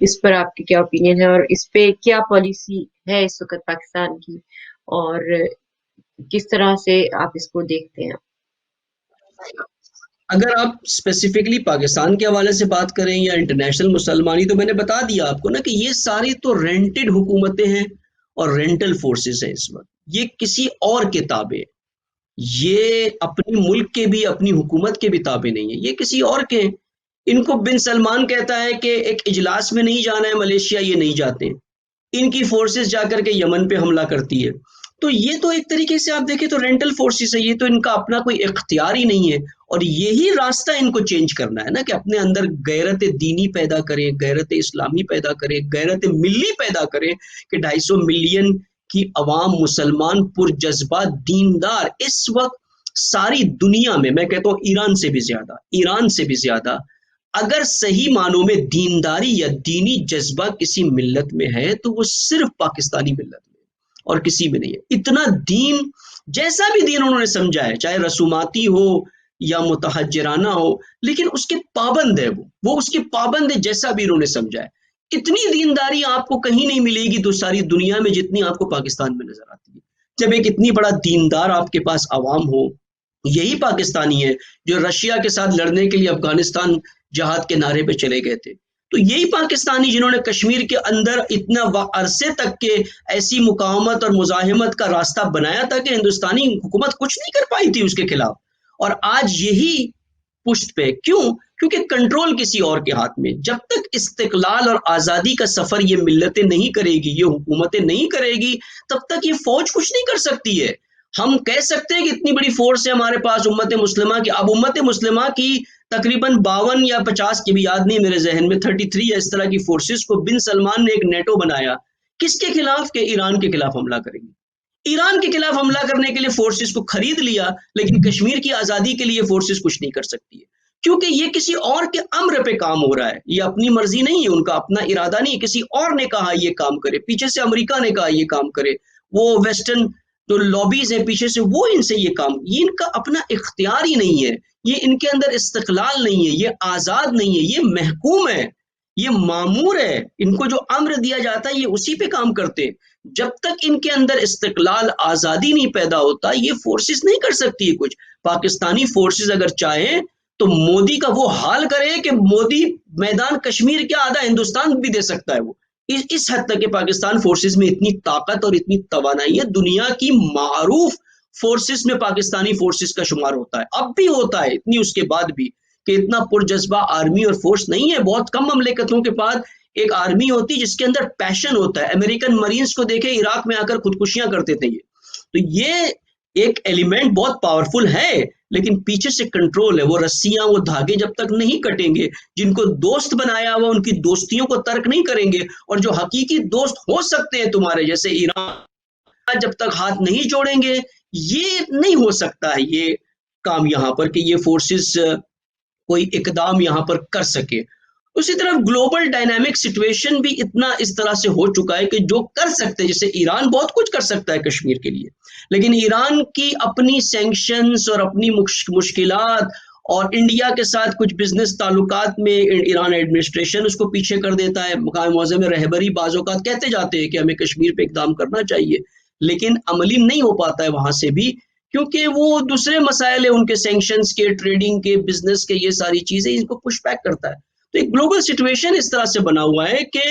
اس پر آپ کی کیا اوپینین ہے، اور اس پہ کیا پالیسی ہے اس وقت پاکستان کی، اور کس طرح سے آپ اس کو دیکھتے ہیں؟ اگر آپ اسپیسیفکلی پاکستان کے حوالے سے بات کریں یا انٹرنیشنل مسلمانی، تو میں نے بتا دیا آپ کو نا کہ یہ ساری تو رینٹڈ حکومتیں ہیں اور رینٹل فورسز ہیں اس وقت، یہ کسی اور کے تابع، یہ اپنی ملک کے بھی اپنی حکومت کے بھی تابع نہیں ہے، یہ کسی اور کے ہیں۔ ان کو بن سلمان کہتا ہے کہ ایک اجلاس میں نہیں جانا ہے ملیشیا، یہ نہیں جاتے، ان کی فورسز جا کر کے یمن پہ حملہ کرتی ہے۔ تو یہ تو ایک طریقے سے آپ دیکھیں تو رینٹل فورسز ہے، یہ تو ان کا اپنا کوئی اختیار ہی نہیں ہے، اور یہی راستہ ان کو چینج کرنا ہے نا، کہ اپنے اندر غیرت دینی پیدا کریں، غیرت اسلامی پیدا کریں، غیرت ملی پیدا کریں، کہ 250 ملین کی عوام مسلمان پرجذبہ دیندار اس وقت ساری دنیا میں کہتا ہوں ایران سے بھی زیادہ اگر صحیح معنوں میں دینداری یا دینی جذبہ کسی ملت میں ہے تو وہ صرف پاکستانی ملت میں اور کسی میں نہیں ہے۔ اتنا دین، جیسا بھی دین انہوں نے سمجھا ہے، چاہے رسوماتی ہو یا متحجرانہ ہو، لیکن اس کے پابند ہے، وہ اس کے پابند ہے جیسا بھی انہوں نے سمجھا ہے۔ اتنی دینداری آپ کو کہیں نہیں ملے گی تو ساری دنیا میں جتنی آپ کو پاکستان میں نظر آتی ہے۔ جب ایک اتنی بڑا دیندار آپ کے پاس عوام ہو، یہی پاکستانی ہے جو رشیا کے ساتھ لڑنے کے لیے افغانستان جہاد کے نعرے پہ چلے گئے تھے، تو یہی پاکستانی جنہوں نے کشمیر کے اندر اتنا عرصے تک کے ایسی مقاومت اور مزاحمت کا راستہ بنایا تھا کہ ہندوستانی حکومت کچھ نہیں کر پائی تھی اس کے خلاف، اور آج یہی پشت پہ کیوں؟ کیونکہ کنٹرول کسی اور کے ہاتھ میں۔ جب تک استقلال اور آزادی کا سفر یہ ملتیں نہیں کرے گی، یہ حکومتیں نہیں کرے گی، تب تک یہ فوج کچھ نہیں کر سکتی ہے۔ ہم کہہ سکتے ہیں کہ اتنی بڑی فورس ہے ہمارے پاس امت مسلمہ کی، اب امت مسلمہ کی تقریباً 52 یا 50 کی بھی یاد نہیں میرے ذہن میں، 33 یا اس طرح کی فورسز کو بن سلمان نے ایک نیٹو بنایا، کس کے خلاف؟ کہ ایران کے خلاف حملہ کریں گے۔ ایران کے خلاف حملہ کرنے کے لیے فورسز کو خرید لیا، لیکن کشمیر کی آزادی کے لیے فورسز کچھ نہیں کر سکتی ہے، کیونکہ یہ کسی اور کے امر پہ کام ہو رہا ہے، یہ اپنی مرضی نہیں ہے، ان کا اپنا ارادہ نہیں ہے، کسی اور نے کہا یہ کام کرے، پیچھے سے امریکہ نے کہا یہ کام کرے، وہ ویسٹرن جو لابیز ہیں پیچھے سے وہ ان سے یہ کام، یہ ان کا اپنا اختیار ہی نہیں ہے، یہ ان کے اندر استقلال نہیں ہے، یہ آزاد نہیں ہے، یہ محکوم ہے، یہ مامور ہے، ان کو جو امر دیا جاتا ہے یہ اسی پہ کام کرتے ہیں۔ جب تک ان کے اندر استقلال آزادی نہیں پیدا ہوتا یہ فورسز نہیں کر سکتی ہے کچھ۔ پاکستانی فورسز اگر چاہیں تو مودی کا وہ حال کرے کہ مودی میدان کشمیر کیا آدھا ہندوستان بھی دے سکتا ہے وہ، اس حد تک کہ پاکستان فورسز میں اتنی طاقت اور اتنی توانائی ہے، دنیا کی معروف فورسز میں پاکستانی فورسز کا شمار ہوتا ہے، اب بھی ہوتا ہے، اتنی اس کے بعد بھی کہ اتنا پرجذبہ آرمی اور فورس نہیں ہے۔ بہت کم مملکتوں کے پاس ایک آرمی ہوتی جس کے اندر پیشن ہوتا ہے۔ امریکن مرینز کو دیکھیں، عراق میں آ کر خودکشیاں کرتے تھے یہ، تو یہ ایک ایلیمنٹ بہت پاورفل ہے، لیکن پیچھے سے کنٹرول ہے، وہ رسیاں وہ دھاگے جب تک نہیں کٹیں گے، جن کو دوست بنایا ہوا ان کی دوستیوں کو ترک نہیں کریں گے، اور جو حقیقی دوست ہو سکتے ہیں تمہارے جیسے ایران، جب تک ہاتھ نہیں جوڑیں گے یہ نہیں ہو سکتا ہے یہ کام یہاں پر کہ یہ فورسز کوئی اقدام یہاں پر کر سکے۔ اسی طرح گلوبل ڈائنامک سچویشن بھی اتنا اس طرح سے ہو چکا ہے کہ جو کر سکتے ہیں، جیسے ایران بہت کچھ کر سکتا ہے کشمیر کے لیے، لیکن ایران کی اپنی سینکشنز اور اپنی مشکلات اور انڈیا کے ساتھ کچھ بزنس تعلقات میں ایران ایڈمنسٹریشن اس کو پیچھے کر دیتا ہے۔ مقام معظم رہبری بعض اوقات کہتے جاتے ہیں کہ ہمیں کشمیر پہ اقدام کرنا چاہیے، لیکن عملی نہیں ہو پاتا ہے وہاں سے بھی، کیونکہ وہ دوسرے مسائل ہیں ان کے، سینکشنز کے، ٹریڈنگ کے، بزنس کے، یہ ساری چیزیں ان کو پش بیک کرتا ہے۔ تو ایک گلوبل سچویشن اس طرح سے بنا ہوا ہے کہ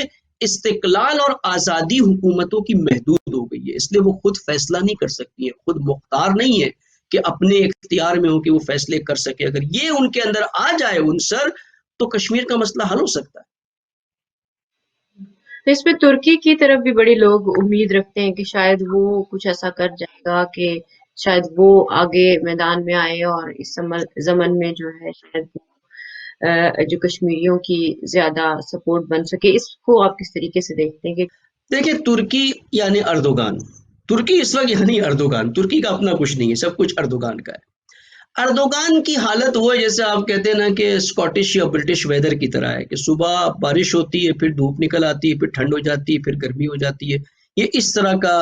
استقلال اور آزادی حکومتوں کی محدود ہو گئی ہے، اس لیے وہ خود فیصلہ نہیں کر سکتی ہے، خود مختار نہیں ہے کہ اپنے اختیار میں ہو کہ وہ فیصلے کر سکے۔ اگر یہ ان کے اندر آ جائے عنصر تو کشمیر کا مسئلہ حل ہو سکتا ہے۔ تو اس پہ ترکی کی طرف بھی بڑے لوگ امید رکھتے ہیں کہ شاید وہ کچھ ایسا کر جائے گا کہ شاید وہ آگے میدان میں آئے اور اس ضمن میں جو ہے شاید جو کشمیریوں کی زیادہ سپورٹ بن سکے۔ اس کو آپ کس طریقے سے دیکھتے ہیں کہ دیکھیں ترکی یعنی اردوغان، ترکی اس وقت یعنی اردوغان، ترکی کا اپنا کچھ نہیں ہے، سب کچھ اردوغان کا ہے۔ اردوغان کی حالت وہ ہے جیسے آپ کہتے ہیں نا کہ اسکاٹش یا برٹش ویدر کی طرح ہے، کہ صبح بارش ہوتی ہے، پھر دھوپ نکل آتی ہے، پھر ٹھنڈ ہو جاتی ہے، پھر گرمی ہو جاتی ہے۔ یہ اس طرح کا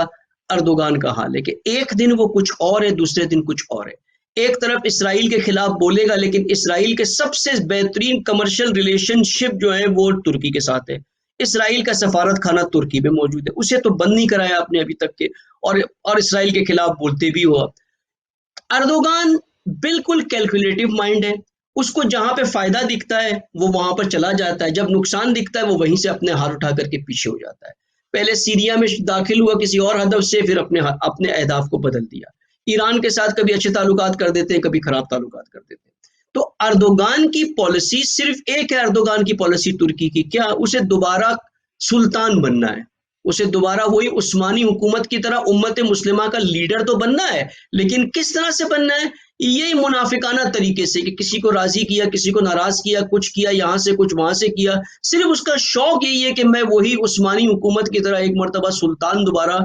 اردوغان کا حال ہے کہ ایک دن وہ کچھ اور ہے، دوسرے دن کچھ اور ہے۔ ایک طرف اسرائیل کے خلاف بولے گا، لیکن اسرائیل کے سب سے بہترین کمرشل ریلیشن شپ جو ہے وہ ترکی کے ساتھ ہے۔ اسرائیل کا سفارت خانہ ترکی میں موجود ہے، اسے تو بند نہیں کرایا آپ نے ابھی تک کے، اور اسرائیل کے خلاف بولتے بھی ہو آپ۔ اردوغان بالکل کیلکولیٹو مائنڈ ہے، اس کو جہاں پہ فائدہ دکھتا ہے وہ وہاں پر چلا جاتا ہے، جب نقصان دکھتا ہے وہ وہیں سے اپنے ہاتھ اٹھا کر کے پیچھے ہو جاتا ہے۔ پہلے سیریا میں داخل ہوا کسی اور ہدف سے، پھر اپنے اہداف کو بدل دیا۔ ایران کے ساتھ کبھی اچھے تعلقات کر دیتے ہیں، کبھی خراب تعلقات کر دیتے ہیں۔ تو اردوغان کی پالیسی صرف ایک ہے، اردوغان کی پالیسی ترکی کی کیا، اسے دوبارہ سلطان بننا ہے، اسے دوبارہ وہی عثمانی حکومت کی طرح امت مسلمہ کا لیڈر تو بننا ہے، لیکن کس طرح سے بننا ہے؟ یہی منافقانہ طریقے سے کہ کسی کو راضی کیا، کسی کو ناراض کیا، کچھ کیا یہاں سے کچھ وہاں سے کیا، صرف اس کا شوق یہی ہے کہ میں وہی عثمانی حکومت کی طرح ایک مرتبہ سلطان دوبارہ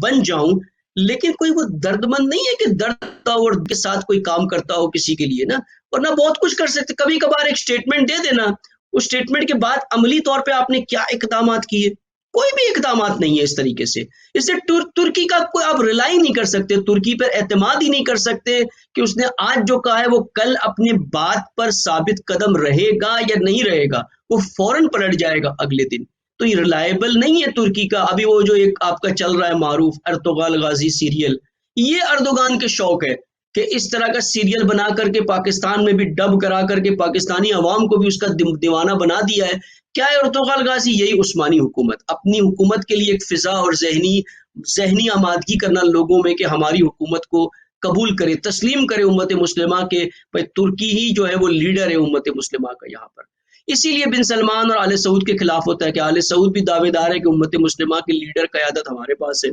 بن جاؤں۔ لیکن کوئی وہ درد مند نہیں ہے کہ درد اور کے ساتھ کوئی کام کرتا ہو کسی کے لیے نا، ورنہ بہت کچھ کر سکتے، کبھی کبھار ایک سٹیٹمنٹ دے دینا، اس سٹیٹمنٹ کے بعد عملی طور پہ آپ نے کیا اقدامات کیے؟ کوئی بھی اقدامات نہیں ہے اس طریقے سے۔ اس سے ترکی کا کوئی آپ ریلائی نہیں کر سکتے، ترکی پر اعتماد ہی نہیں کر سکتے کہ اس نے آج جو کہا ہے وہ کل اپنے بات پر ثابت قدم رہے گا یا نہیں رہے گا، وہ فوراً پلٹ جائے گا اگلے دن۔ تو یہ ریلائبل نہیں ہے ترکی کا۔ ابھی وہ جو ایک آپ کا چل رہا ہے معروف ارطغرل غازی سیریل، یہ اردوغان کے شوق ہے کہ اس طرح کا سیریل بنا کر کے پاکستان میں بھی ڈب کرا کر کے پاکستانی عوام کو بھی اس کا دیوانہ بنا دیا ہے۔ کیا ہے ارطغرل غازی؟ یہی عثمانی حکومت، اپنی حکومت کے لیے ایک فضا اور ذہنی آمادگی کرنا لوگوں میں کہ ہماری حکومت کو قبول کرے، تسلیم کرے امت مسلمہ کے، ترکی ہی جو ہے وہ لیڈر ہے امت مسلمہ کا یہاں پر۔ اسی لیے بن سلمان اور آل سعود کے خلاف ہوتا ہے کہ آل سعود بھی دعوے دار ہے کہ امت مسلمہ کی لیڈر قیادت ہمارے پاس ہے۔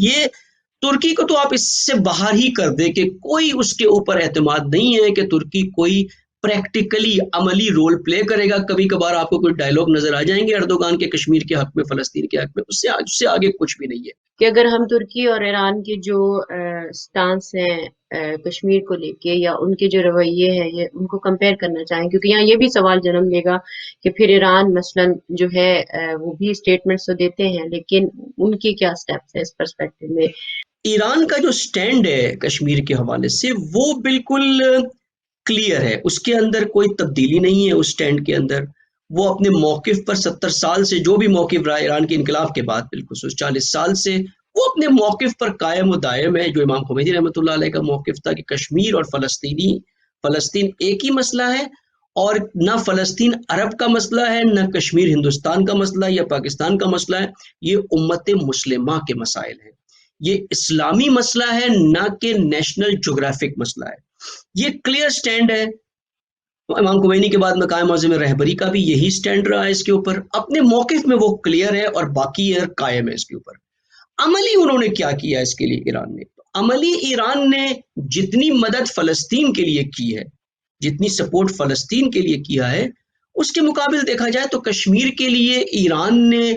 یہ ترکی کو تو آپ اس سے باہر ہی کر دے کہ کوئی اس کے اوپر اعتماد نہیں ہے کہ ترکی کوئی پریکٹیکلی عملی رول پلے کرے گا۔ کبھی کبھار آپ کو کوئی ڈائلوگ نظر آ جائیں گے اردوغان کے کشمیر کے حق میں، فلسطین کے حق میں، اس سے آگے کچھ بھی نہیں ہے۔ کہ اگر ہم ترکی اور ایران کے جو سٹانس ہیں کشمیر کو لے کے، یا ان کے جو رویے ہیں، یہ ان کو کمپیئر کرنا چاہیں، کیونکہ یہاں یہ بھی سوال جنم لے گا کہ پھر ایران مثلاً جو ہے وہ بھی اسٹیٹمنٹس تو دیتے ہیں، لیکن ان کے کیا سٹیپس ہیں اس پرسپیکٹو میں؟ ایران کا جو سٹینڈ ہے کشمیر کے حوالے سے وہ بالکل کلیئر ہے، اس کے اندر کوئی تبدیلی نہیں ہے۔ اس سٹینڈ کے اندر وہ اپنے موقف پر 70 سال سے جو بھی موقف رہا ایران کے انقلاب کے بعد، بالخصوص 40 سال سے وہ اپنے موقف پر قائم و دائم ہے، جو امام خمینی رحمۃ اللہ علیہ کا موقف تھا کہ کشمیر اور فلسطین ایک ہی مسئلہ ہے، اور نہ فلسطین عرب کا مسئلہ ہے، نہ کشمیر ہندوستان کا مسئلہ ہے یا پاکستان کا مسئلہ ہے، یہ امت مسلمہ کے مسائل ہیں، یہ اسلامی مسئلہ ہے نہ کہ نیشنل جغرافک مسئلہ ہے۔ یہ کلیئر سٹینڈ ہے۔ امام خمینی کے بعد مقام معظم رہبری کا بھی یہی سٹینڈ رہا ہے اس کے اوپر، اپنے موقف میں وہ کلیئر ہے اور باقی قائم ہے اس کے اوپر۔ عملی انہوں نے کیا کیا اس کے لیے ایران نے؟ عملی ایران نے جتنی مدد فلسطین کے لیے کی ہے، جتنی سپورٹ فلسطین کے لیے کیا ہے، اس کے مقابل دیکھا جائے تو کشمیر کے لیے ایران نے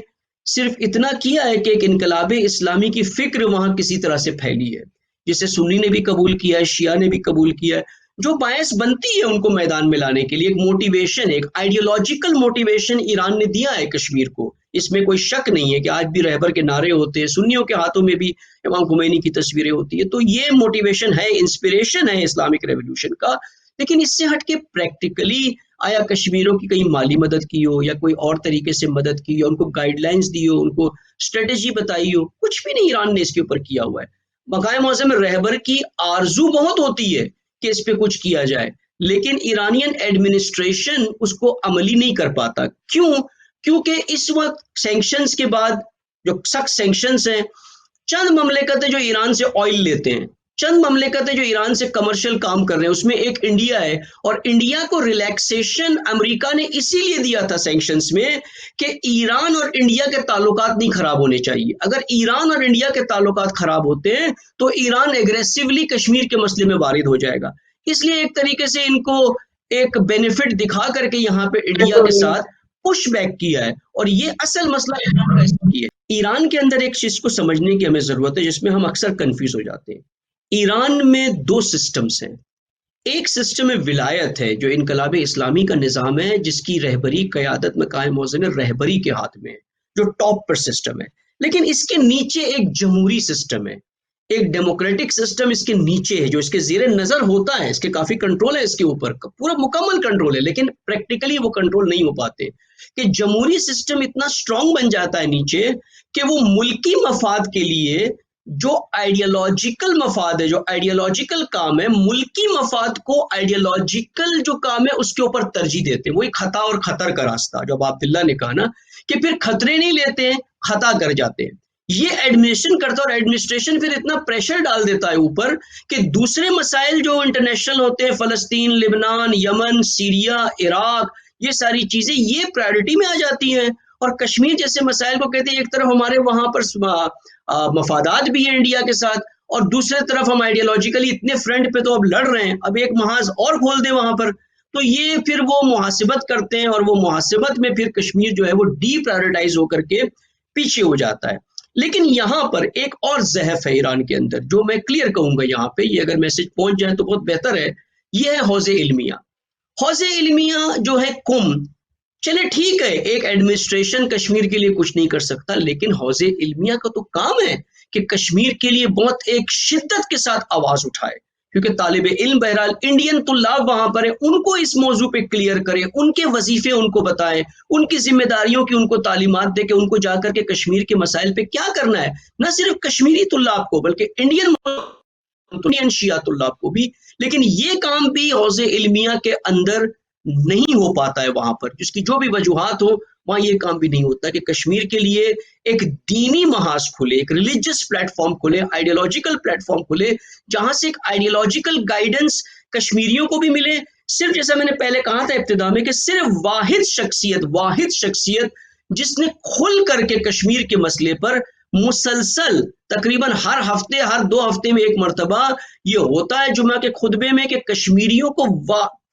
صرف اتنا کیا ہے کہ ایک انقلاب اسلامی کی فکر وہاں کسی طرح سے پھیلی ہے، جسے سنی نے بھی قبول کیا ہے، شیعہ نے بھی قبول کیا ہے، جو باعث بنتی ہے ان کو میدان میں لانے کے لیے۔ ایک موٹیویشن، ایک آئیڈیولوجیکل موٹیویشن ایران نے دیا ہے کشمیر کو، اس میں کوئی شک نہیں ہے کہ آج بھی رہبر کے نعرے ہوتے ہیں، سنیوں کے ہاتھوں میں بھی امام خمینی کی تصویریں ہوتی ہیں، تو یہ موٹیویشن ہے، انسپریشن ہے اسلامک ریولوشن کا۔ لیکن اس سے ہٹ کے پریکٹیکلی آیا کشمیروں کی کہیں مالی مدد کی ہو یا کوئی اور طریقے سے مدد کی ہو، ان کو گائیڈ لائنز دی ہو، ان کو اسٹریٹجی بتائی ہو؟ کچھ بھی نہیں ایران نے اس کے اوپر کیا ہوا ہے۔ مقام معظم رہبر کی آرزو بہت ہوتی ہے کہ اس پہ کچھ کیا جائے، لیکن ایرانین ایڈمنسٹریشن اس کو عملی نہیں کر پاتا۔ کیوں؟ کیونکہ اس وقت سینکشنز کے بعد جو سخت سینکشنز ہیں، چند مملکتیں جو ایران سے آئل لیتے ہیں، چند مملکتیں جو ایران سے کمرشل کام کر رہے ہیں، اس میں ایک انڈیا ہے، اور انڈیا کو ریلیکسیشن امریکہ نے اسی لیے دیا تھا سینکشنز میں کہ ایران اور انڈیا کے تعلقات نہیں خراب ہونے چاہیے۔ اگر ایران اور انڈیا کے تعلقات خراب ہوتے ہیں تو ایران ایگریسولی کشمیر کے مسئلے میں وارد ہو جائے گا، اس لیے ایک طریقے سے ان کو ایک بینیفٹ دکھا کر کے یہاں پہ انڈیا کے ساتھ پش بیک کیا ہے، اور یہ اصل مسئلہ ایران کا اس کی ہے۔ ایران کے اندر ایک چیز کو سمجھنے کی ہمیں ضرورت ہے جس میں ہم اکثر کنفیوز ہو جاتے ہیں۔ ایران میں دو سسٹمز ہیں، ایک سسٹم ولایت ہے جو انقلاب اسلامی کا نظام ہے، جس کی رہبری قیادت میں قائم معظم رہبری کے ہاتھ میں ہے، جو ٹاپ پر سسٹم ہے، لیکن اس کے نیچے ایک جمہوری سسٹم ہے۔ ایک ڈیموکریٹک سسٹم اس کے نیچے ہے جو اس کے زیر نظر ہوتا ہے, اس کے کافی کنٹرول ہے, اس کے اوپر پورا مکمل کنٹرول ہے, لیکن پریکٹیکلی وہ کنٹرول نہیں ہو پاتے. کہ جمہوری سسٹم اتنا اسٹرانگ بن جاتا ہے نیچے کہ وہ ملکی مفاد کے لیے جو آئیڈیالوجیکل مفاد ہے, جو آئیڈیالوجیکل کام ہے, ملکی مفاد کو آئیڈیالوجیکل جو کام ہے اس کے اوپر ترجیح دیتے ہیں. وہ ایک خطا اور خطر کا راستہ, جو اب عبداللہ نے کہا نا کہ پھر خطرے نہیں لیتے ہیں, خطا کر جاتے ہیں. یہ ایڈمنسٹریشن کرتا ہے, اور ایڈمنسٹریشن پھر اتنا پریشر ڈال دیتا ہے اوپر کہ دوسرے مسائل جو انٹرنیشنل ہوتے ہیں, فلسطین, لبنان, یمن, سیریا, عراق, یہ ساری چیزیں یہ پرائرٹی میں آ جاتی ہیں. اور کشمیر جیسے مسائل کو کہتے ہیں ایک طرف ہمارے وہاں پر مفادات بھی ہیں انڈیا کے ساتھ, اور دوسرے طرف ہم آئیڈیالوجیکلی اتنے فرنٹ پہ تو اب لڑ رہے ہیں, اب ایک محاذ اور کھول دیں وہاں پر. تو یہ پھر وہ محاسبت کرتے ہیں, اور وہ محاسبت میں پھر کشمیر جو ہے وہ ڈی پرائرٹائز ہو کر کے پیچھے ہو جاتا ہے. لیکن یہاں پر ایک اور ضعف ہے ایران کے اندر, جو میں کلیئر کہوں گا یہاں پہ, یہ اگر میسج پہنچ جائے تو بہت بہتر ہے. یہ ہے حوض علمیہ. حوض علمیہ جو ہے چلے ٹھیک ہے, ایک ایڈمنسٹریشن کشمیر کے لیے کچھ نہیں کر سکتا, لیکن حوض علمیہ کا تو کام ہے کہ کشمیر کے لیے بہت ایک شدت کے ساتھ آواز اٹھائے, کیونکہ طالب علم بہرحال انڈین طلاب وہاں پر ہیں, ان کو اس موضوع پہ کلیئر کرے, ان کے وظیفے ان کو بتائیں, ان کی ذمہ داریوں کی ان کو تعلیمات دے کہ ان کو جا کر کے کشمیر کے مسائل پہ کیا کرنا ہے, نہ صرف کشمیری طلاب کو بلکہ انڈین شیعہ طلاب کو بھی. لیکن یہ کام بھی حوض علمیہ کے اندر نہیں ہو پاتا ہے وہاں پر, جس کی جو بھی وجوہات ہو, وہاں یہ کام بھی نہیں ہوتا کہ کشمیر کے لیے ایک دینی محاذ کھلے, ایک ریلیجس پلیٹ فارم کھلے, آئیڈیالوجیکل پلیٹ فارم کھلے, جہاں سے ایک آئیڈیالوجیکل گائیڈنس کشمیریوں کو بھی ملے. صرف جیسا میں نے پہلے کہا تھا ابتدا میں کہ صرف واحد شخصیت جس نے کھل کر کے کشمیر کے مسئلے پر مسلسل تقریباً ہر ہفتے, ہر 2 ہفتے میں ایک مرتبہ یہ ہوتا ہے جمعہ کے خطبے میں, کہ کشمیریوں کو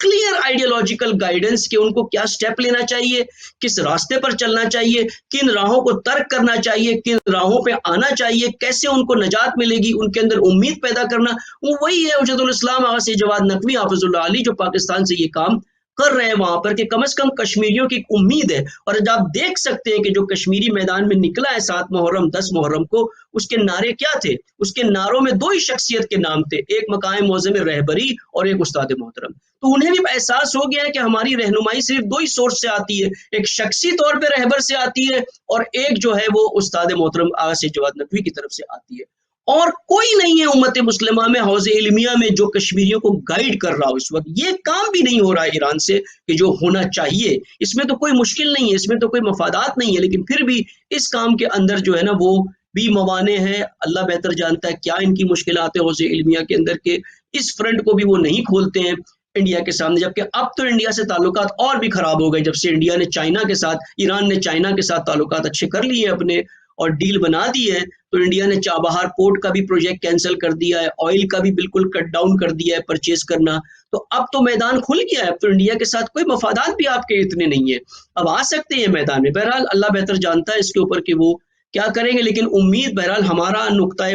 کلیئر آئیڈیالوجیکل گائیڈنس کہ ان کو کیا سٹیپ لینا چاہیے, کس راستے پر چلنا چاہیے, کن راہوں کو ترک کرنا چاہیے, کن راہوں پہ آنا چاہیے, کیسے ان کو نجات ملے گی, ان کے اندر امید پیدا کرنا. وہ وہی ہے حجت الاسلام آغا سید جواد نقوی حافظ اللہ علی, جو پاکستان سے یہ کام کر رہے ہیں وہاں پر, کہ کم از کم کشمیریوں کی امید ہے. اور جب آپ دیکھ سکتے ہیں کہ جو کشمیری میدان میں نکلا ہے 7 محرم 10 محرم کو, اس کے نعرے کیا تھے, اس کے نعروں میں 2 ہی شخصیت کے نام تھے, ایک مقام معظم رہبری اور ایک استاد محترم. تو انہیں بھی احساس ہو گیا ہے کہ ہماری رہنمائی صرف 2 ہی سورس سے آتی ہے, ایک شخصی طور پہ رہبر سے آتی ہے, اور ایک جو ہے وہ استاد محترم آغا سید جواد نقوی کی طرف سے آتی ہے. اور کوئی نہیں ہے امت مسلمہ میں, حوض علمیہ میں, جو کشمیریوں کو گائیڈ کر رہا ہو اس وقت. یہ کام بھی نہیں ہو رہا ہے ایران سے کہ جو ہونا چاہیے. اس میں تو کوئی مشکل نہیں ہے, اس میں تو کوئی مفادات نہیں ہے, لیکن پھر بھی اس کام کے اندر جو ہے نا وہ بھی موانع ہے. اللہ بہتر جانتا ہے کیا ان کی مشکلات ہیں حوض علمیہ کے اندر, کے اس فرنٹ کو بھی وہ نہیں کھولتے ہیں انڈیا کے سامنے. جبکہ اب تو انڈیا سے تعلقات اور بھی خراب ہو گئے, جب سے انڈیا نے چائنا کے ساتھ, ایران نے چائنا کے ساتھ تعلقات اچھے کر لیے اپنے, اور ڈیل بنا دی ہے. تو انڈیا نے چابہار پورٹ کا بھی پروجیکٹ کینسل کر دیا ہے, آئل کا بھی بالکل کٹ ڈاؤن کر دیا ہے پرچیز کرنا. تو اب تو میدان کھل گیا ہے, اب تو انڈیا کے ساتھ کوئی مفادات بھی آپ کے اتنے نہیں ہیں, اب آ سکتے ہیں میدان میں. بہرحال اللہ بہتر جانتا ہے اس کے اوپر کہ وہ کیا کریں گے, لیکن امید بہرحال ہمارا نقطۂ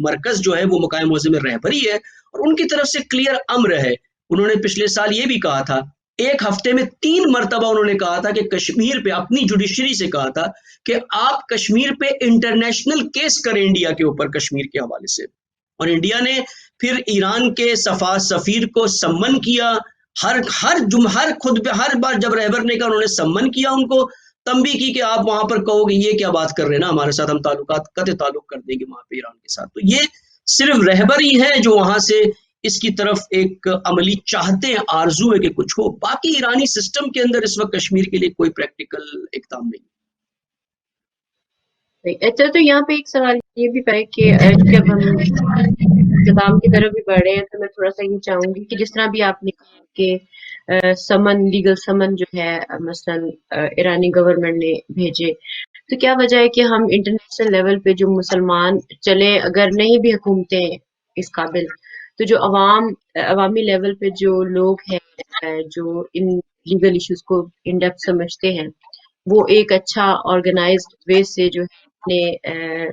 مرکز جو ہے وہ مقام معظم رہبری ہے, اور ان کی طرف سے کلیئر امر ہے. انہوں نے پچھلے سال یہ بھی کہا تھا, ایک ہفتے میں 3 مرتبہ انہوں نے کہا تھا کہ کشمیر پہ, اپنی جوڈیشری سے کہا تھا کہ آپ کشمیر پہ انٹرنیشنل کیس کریں انڈیا کے اوپر کشمیر کے حوالے سے. اور انڈیا نے پھر ایران کے سفیر کو سمن کیا, ہر بار جب رہبر نے کہا انہوں نے سمن کیا ان کو, تنبیہ کی کہ آپ وہاں پر کہو گے یہ کیا بات کر رہے ہیں نا ہمارے ساتھ, ہم تعلقات قطع تعلق کر دیں گے وہاں پہ ایران کے ساتھ. تو یہ صرف رہبر ہی ہے جو وہاں سے اس کی طرف ایک عملی چاہتے ہیں, آرزو ہے کہ کچھ ہو. باقی ایرانی سسٹم کے اندر اس وقت کشمیر کے لیے کوئی پریکٹیکل اقدام نہیں. اچھا, تو یہاں پہ ایک سوال یہ بھی ہے کہ جب ہم اختتام کی طرف بھی بڑھ رہے ہیں, تو میں تھوڑا سا یہ چاہوں گی کہ جس طرح بھی آپ نے کہا کہ سمن, لیگل سمن جو ہے مثلاً ایرانی گورنمنٹ نے بھیجے, تو کیا وجہ ہے کہ ہم انٹرنیشنل لیول پہ جو مسلمان چلے, اگر نہیں بھی حکومتیں اس قابل, تو جو عوامی لیول پہ جو لوگ ہیں جو ان لیگل ایشوز کو ان ڈیپتھ سمجھتے ہیں, وہ ایک اچھا آرگنائزڈ وے سے جو ہے اپنے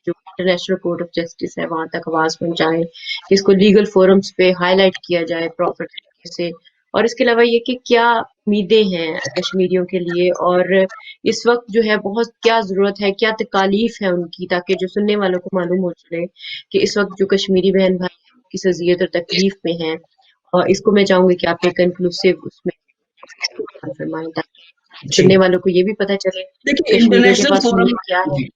جو انٹرنیشنل کورٹ آف جسٹس ہے وہاں تک آواز پہنچائیں, کہ اس کو لیگل فورمز پہ ہائی لائٹ کیا جائے پراپر طریقے سے, اور اس کے علاوہ یہ کہ کیا امیدیں ہیں کشمیریوں کے لیے، اور اس وقت جو ہے بہت کیا ضرورت ہے، کیا تکالیف ہے ان کی، تاکہ جو سننے والوں کو معلوم ہو چلے کہ اس وقت جو کشمیری بہن بھائی ہیں وہ کس اذیت اور تکلیف میں ہیں۔ اور اس کو میں چاہوں گی کہ آپ ایک کنکلوسیو اس میں بیان فرمائیں، تاکہ جی سننے والوں کو یہ بھی پتہ چلے دیکھیے کشمیریوں کے انٹرنیشنل پاس فورم، امید کیا ہے۔ جی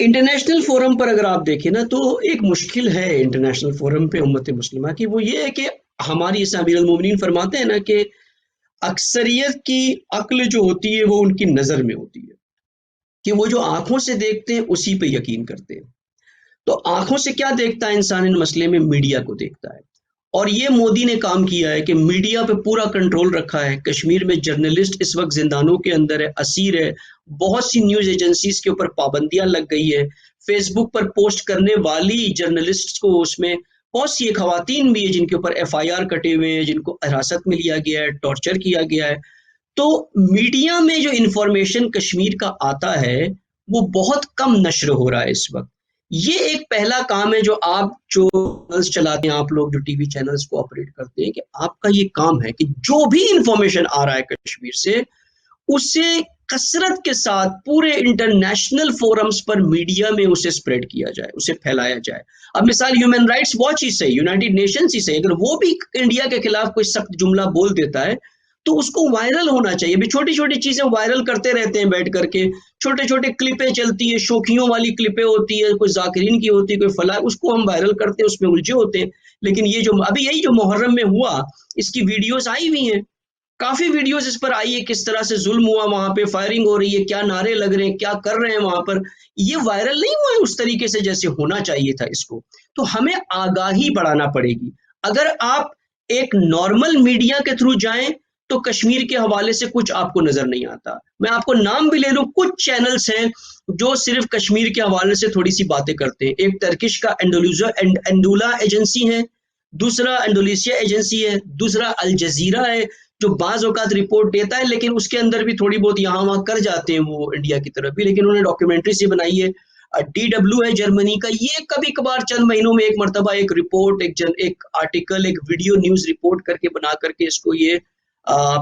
انٹرنیشنل فورم پر اگر آپ دیکھیں نا تو ایک مشکل ہے انٹرنیشنل فورم پہ امت مسلمہ کی، وہ یہ ہے کہ ہماری اسے امیر المومنین فرماتے ہیں نا کہ اکثریت کی عقل جو ہوتی ہے وہ ان کی نظر میں ہوتی ہے، کہ وہ جو آنکھوں سے دیکھتے ہیں اسی پہ یقین کرتے ہیں۔ تو آنکھوں سے کیا دیکھتا ہے انسان ان مسئلے میں؟ میڈیا کو دیکھتا ہے، اور یہ مودی نے کام کیا ہے کہ میڈیا پہ پورا کنٹرول رکھا ہے۔ کشمیر میں جرنلسٹ اس وقت زندانوں کے اندر ہے، اسیر ہے، بہت سی نیوز ایجنسیز کے اوپر پابندیاں لگ گئی ہے، فیس بک پر پوسٹ کرنے والی جرنلسٹ کو اس میں بہت سی خواتین بھی ہیں جن کے اوپر ایف آئی آر کٹے ہوئے ہیں، جن کو حراست میں لیا گیا ہے، ٹارچر کیا گیا ہے۔ تو میڈیا میں جو انفارمیشن کشمیر کا آتا ہے وہ بہت کم نشر ہو رہا ہے اس وقت۔ یہ ایک پہلا کام ہے جو آپ جو چینلز چلاتے ہیں، آپ لوگ جو ٹی وی چینلز کو آپریٹ کرتے ہیں، کہ آپ کا یہ کام ہے کہ جو بھی انفارمیشن آ رہا ہے کشمیر سے اسے کثرت کے ساتھ پورے انٹرنیشنل فورمز پر میڈیا میں اسے سپریڈ کیا جائے، اسے پھیلایا جائے۔ اب مثال ہیومن رائٹس واچ ہی صحیح، یونائٹڈ نیشنز ہی صحیح، اگر وہ بھی انڈیا کے خلاف کوئی سخت جملہ بول دیتا ہے تو اس کو وائرل ہونا چاہیے۔ بھی چھوٹی چھوٹی چیزیں وائرل کرتے رہتے ہیں بیٹھ کر کے، چھوٹے چھوٹے کلپیں چلتی ہیں، شوخیوں والی کلپیں ہوتی ہے، کوئی ذاکرین کی ہوتی ہے، کوئی فلاں، اس کو ہم وائرل کرتے ہیں، اس میں الجھے ہوتے ہیں۔ لیکن یہ جو ابھی یہی جو محرم میں ہوا اس کی ویڈیوز آئی ہوئی ہیں، کافی ویڈیوز اس پر آئی ہے، کس طرح سے ظلم ہوا، وہاں پہ فائرنگ ہو رہی ہے، کیا نعرے لگ رہے ہیں، کیا کر رہے ہیں وہاں پر۔ یہ وائرل نہیں ہوا ہے اس طریقے سے جیسے ہونا چاہیے تھا اس کو۔ تو ہمیں آگاہی بڑھانا پڑے گی۔ اگر آپ ایک نارمل میڈیا کے تھرو جائیں تو کشمیر کے حوالے سے کچھ آپ کو نظر نہیں آتا۔ میں آپ کو نام بھی لے لوں، کچھ چینلز ہیں جو صرف کشمیر کے حوالے سے تھوڑی سی باتیں کرتے ہیں۔ ایک ٹرکش کا انڈولا ایجنسی ہے، دوسرا انڈونیشیا ایجنسی ہے، دوسرا الجزیرہ ہے جو بعض اوقات رپورٹ دیتا ہے لیکن اس کے اندر بھی تھوڑی بہت یہاں وہاں کر جاتے ہیں وہ انڈیا کی طرف بھی، لیکن انہوں نے ڈاکیومنٹری سے بنائی ہے۔ ڈی ڈبلو ہے جرمنی کا، یہ کبھی کبھار چند مہینوں میں ایک مرتبہ ایک رپورٹ، ایک آرٹیکل، ایک ویڈیو نیوز رپورٹ کر کے بنا کر کے اس کو یہ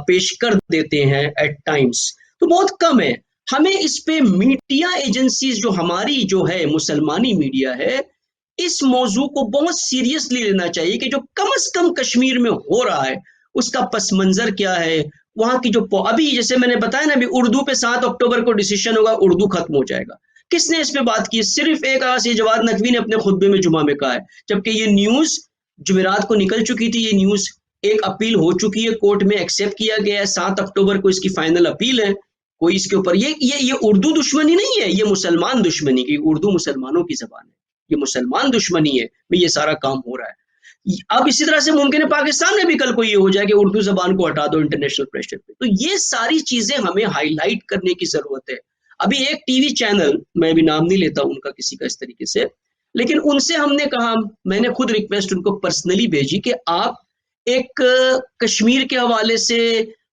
پیش کر دیتے ہیں ایٹ ٹائمز، تو بہت کم ہے۔ ہمیں اس پہ میڈیا ایجنسیز جو ہماری جو ہے مسلمانی میڈیا ہے، اس موضوع کو بہت سیریسلی لینا چاہیے کہ جو کم از کم کشمیر میں ہو رہا ہے اس کا پس منظر کیا ہے، وہاں کی جو ابھی جیسے میں نے بتایا نا، ابھی اردو پہ 7 اکتوبر کو ڈیسیشن ہوگا، اردو ختم ہو جائے گا۔ کس نے اس پہ بات کی؟ صرف ایک آغاز یہ جواد نقوی نے اپنے خطبے میں جمعہ میں کہا ہے، جبکہ یہ نیوز جمعرات کو نکل چکی تھی، یہ نیوز ایک اپیل ہو چکی ہے، کورٹ میں ایکسیپٹ کیا گیا ہے، 7 اکتوبر کو اس کی فائنل اپیل ہے۔ کوئی اس کے اوپر یہ اردو دشمنی نہیں ہے، یہ مسلمان دشمنی کی، اردو مسلمانوں کی زبان ہے، یہ مسلمان دشمنی ہے میں یہ سارا کام ہو رہا ہے۔ اب اسی طرح سے ممکن ہے پاکستان میں بھی کل کو یہ ہو جائے کہ اردو زبان کو ہٹا دو انٹرنیشنل پریشر پہ۔ تو یہ ساری چیزیں ہمیں ہائی لائٹ کرنے کی ضرورت ہے۔ ابھی ایک ٹی وی چینل، میں بھی نام نہیں لیتا ان کا کسی کا اس طریقے سے، لیکن ان سے ہم نے کہا، میں نے خود ریکویسٹ ان کو پرسنلی بھیجی کہ آپ ایک کشمیر کے حوالے سے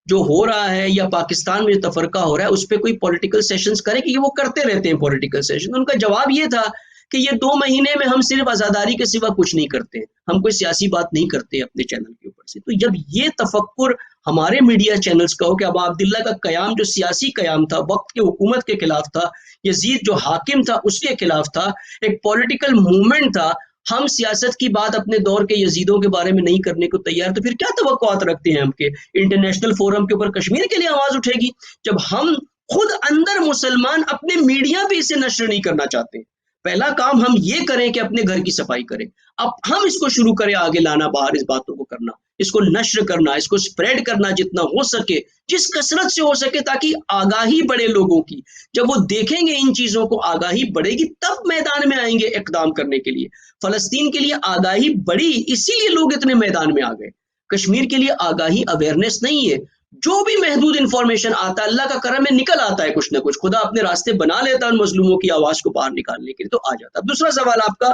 جو ہو رہا ہے یا پاکستان میں جو تفرقہ ہو رہا ہے اس پہ کوئی پولیٹیکل سیشنز کریں، کہ وہ کرتے رہتے ہیں پولیٹیکل سیشن۔ ان کا جواب یہ تھا کہ یہ 2 مہینے میں ہم صرف عزاداری کے سوا کچھ نہیں کرتے، ہم کوئی سیاسی بات نہیں کرتے اپنے چینل کے اوپر سے۔ تو جب یہ تفکر ہمارے میڈیا چینلز کا ہو کہ اب عبداللہ کا قیام جو سیاسی قیام تھا، وقت کے حکومت کے خلاف تھا، یزید جو حاکم تھا اس کے خلاف تھا، ایک پولیٹیکل موومنٹ تھا، ہم سیاست کی بات اپنے دور کے یزیدوں کے بارے میں نہیں کرنے کو تیار، تو پھر کیا توقعات رکھتے ہیں ہم کہ انٹرنیشنل فورم کے اوپر کشمیر کے لیے آواز اٹھے گی؟ جب ہم خود اندر مسلمان اپنے میڈیا پہ اسے نشر نہیں کرنا چاہتے۔ پہلا کام ہم یہ کریں کہ اپنے گھر کی صفائی کریں، اب ہم اس کو شروع کریں آگے لانا، باہر اس باتوں کو کرنا، اس کو نشر کرنا، اس کو سپریڈ کرنا جتنا ہو سکے، جس کثرت سے ہو سکے، تاکہ آگاہی بڑھے لوگوں کی۔ جب وہ دیکھیں گے ان چیزوں کو، آگاہی بڑھے گی، تب میدان میں آئیں گے اقدام کرنے کے لیے۔ فلسطین کے لیے آگاہی بڑھی، اسی لیے لوگ اتنے میدان میں آ گئے۔ کشمیر کے لیے آگاہی، اویئرنیس نہیں ہے۔ جو بھی محدود انفارمیشن آتا ہے، اللہ کا کرم ہے، نکل آتا ہے کچھ نہ کچھ، خدا اپنے راستے بنا لیتا ہے ان مظلوموں کی آواز کو باہر نکالنے کے لیے، تو آ جاتا ہے۔ دوسرا سوال آپ کا،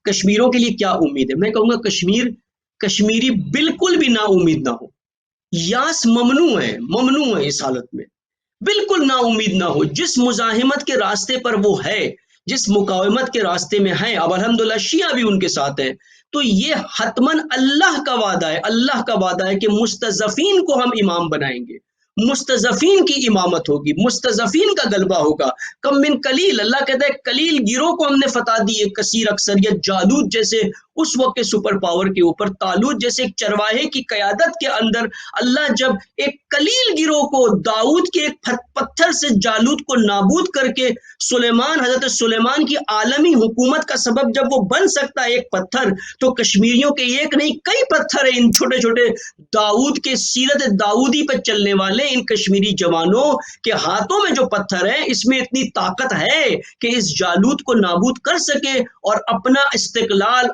کشمیروں کے لیے کیا امید ہے؟ میں کہوں گا کشمیری بالکل بھی نا امید نہ ہو، یاس ممنوع ہے اس حالت میں، بالکل نا امید نہ ہو۔ جس مزاحمت کے راستے پر وہ ہے، جس مقاومت کے راستے میں ہے، اب الحمدللہ شیعہ بھی ان کے ساتھ ہے، تو یہ حتماً اللہ کا وعدہ ہے، اللہ کا وعدہ ہے کہ مستضعفین کو ہم امام بنائیں گے، مستضعفین کی امامت ہوگی، مستضعفین کا غلبہ ہوگا۔ کم من قلیل، اللہ کہتا ہے قلیل گیروں کو ہم نے فتح دی ہے، کثیر اکثریت، جالوت جیسے اس وقت کے سپر پاور کے اوپر، طالوت جیسے ایک چرواہے کی قیادت کے اندر اللہ جب ایک قلیل گروہ کو داؤد کے ایک پتھر سے جالوت کو نابود کر کے حضرت سلیمان کی عالمی حکومت کا سبب جب وہ بن سکتا ہے ایک پتھر، تو کشمیریوں کے ایک نہیں کئی پتھر ہیں، ان چھوٹے چھوٹے داؤد کے سیرت داؤدی پہ چلنے والے ان کشمیری جوانوں کے ہاتھوں میں جو پتھر ہے، اس میں اتنی طاقت ہے کہ اس جالوت کو نابود کر سکے اور اپنا استقلال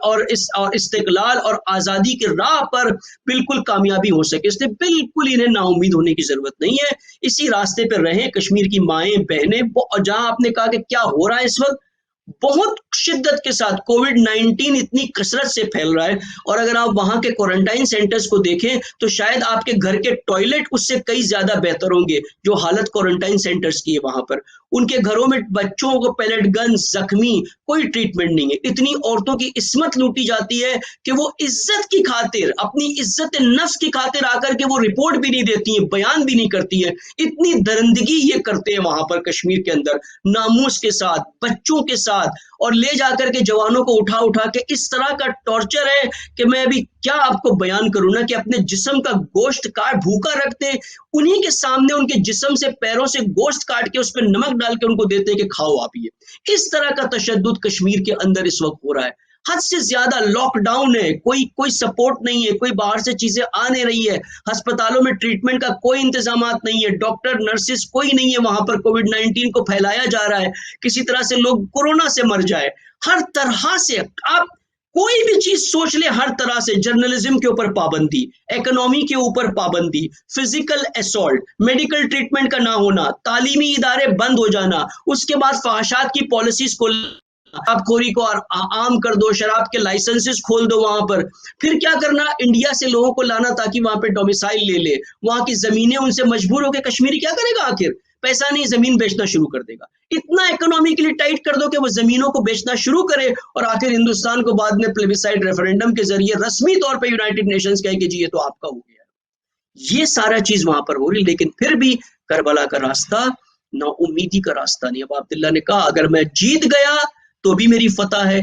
اور آزادی کے راہ پر بالکل کامیابی ہو سکے۔ اس لیے بالکل انہیں نا امید ہونے کی ضرورت نہیں ہے، اسی راستے پہ رہیں کشمیر کی مائیں بہنیں۔ جہاں آپ نے کہا کہ کیا ہو رہا ہے اس وقت، بہت شدت کے ساتھ کووڈ 19 اتنی کثرت سے پھیل رہا ہے، اور اگر آپ وہاں کے کوارنٹائن سینٹرز کو دیکھیں تو شاید آپ کے گھر کے ٹوائلٹ اس سے کئی زیادہ بہتر ہوں گے جو حالت کوارنٹائن سینٹرز کی ہے وہاں پر۔ ان کے گھروں میں بچوں کو پیلٹ گن، زخمی، کوئی ٹریٹمنٹ نہیں ہے۔ اتنی عورتوں کی عصمت لوٹی جاتی ہے کہ وہ عزت کی خاطر، اپنی عزت نفس کی خاطر آ کر کے وہ رپورٹ بھی نہیں دیتی ہیں، بیان بھی نہیں کرتی ہیں۔ اتنی درندگی یہ کرتے ہیں وہاں پر کشمیر کے اندر، ناموس کے ساتھ، بچوں کے ساتھ، اور لے جا کر کے جوانوں کو اٹھا اٹھا کے اس طرح کا ٹارچر ہے کہ میں ابھی کیا آپ کو بیان کروں نا، کہ اپنے جسم کا گوشت کاٹ بھوکا رکھتے، انہی کے سامنے ان کے جسم سے پیروں سے گوشت کاٹ کے اس پہ نمک ڈال کے ان کو دیتے کہ کھاؤ آپ یہ۔ اس طرح کا تشدد کشمیر کے اندر اس وقت ہو رہا ہے، حد سے زیادہ لاک ڈاؤن ہے، کوئی سپورٹ نہیں ہے، کوئی باہر سے چیزیں آ نہیں رہی ہے، ہسپتالوں میں ٹریٹمنٹ کا کوئی انتظامات نہیں ہے، ڈاکٹر نرسز کوئی نہیں ہے وہاں پر، کووڈ 19 کو پھیلایا جا رہا ہے، کسی طرح سے لوگ کورونا سے مر جائے، ہر طرح سے آپ کوئی بھی چیز سوچ لے، ہر طرح سے جرنلزم کے اوپر پابندی، اکنامی کے اوپر پابندی، فزیکل اسالٹ، میڈیکل ٹریٹمنٹ کا نہ ہونا، تعلیمی ادارے بند ہو جانا، اس کے بعد فحاشات کی پالیسیز کو، شراب خوری کو عام کر دو، شراب کے لائسنسز کھول دو وہاں پر، پھر کیا کرنا، انڈیا سے لوگوں کو لانا تاکہ وہاں پہ ڈومیسائل لے لے، وہاں کی زمینیں ان سے مجبور ہو کے، کشمیری کیا کرے گا آخر، پیسہ نہیں، زمین بیچنا شروع کر دے گا، اتنا اکنامکلی ٹائٹ کر دو کہ وہ زمینوں کو بیچنا شروع کرے، اور آخر ہندوستان کو بعد میں پلیبیسائٹ ریفرنڈم کے ذریعے رسمی طور پہ یونائٹڈ نیشنز کہے کہ جی یہ تو آپ کا ہو گیا۔ یہ سارا چیز وہاں پر ہو رہی، لیکن پھر بھی کربلا کا راستہ نا امیدی کا راستہ نہیں۔ اب عبداللہ نے کہا اگر میں جیت گیا تو بھی میری فتح ہے،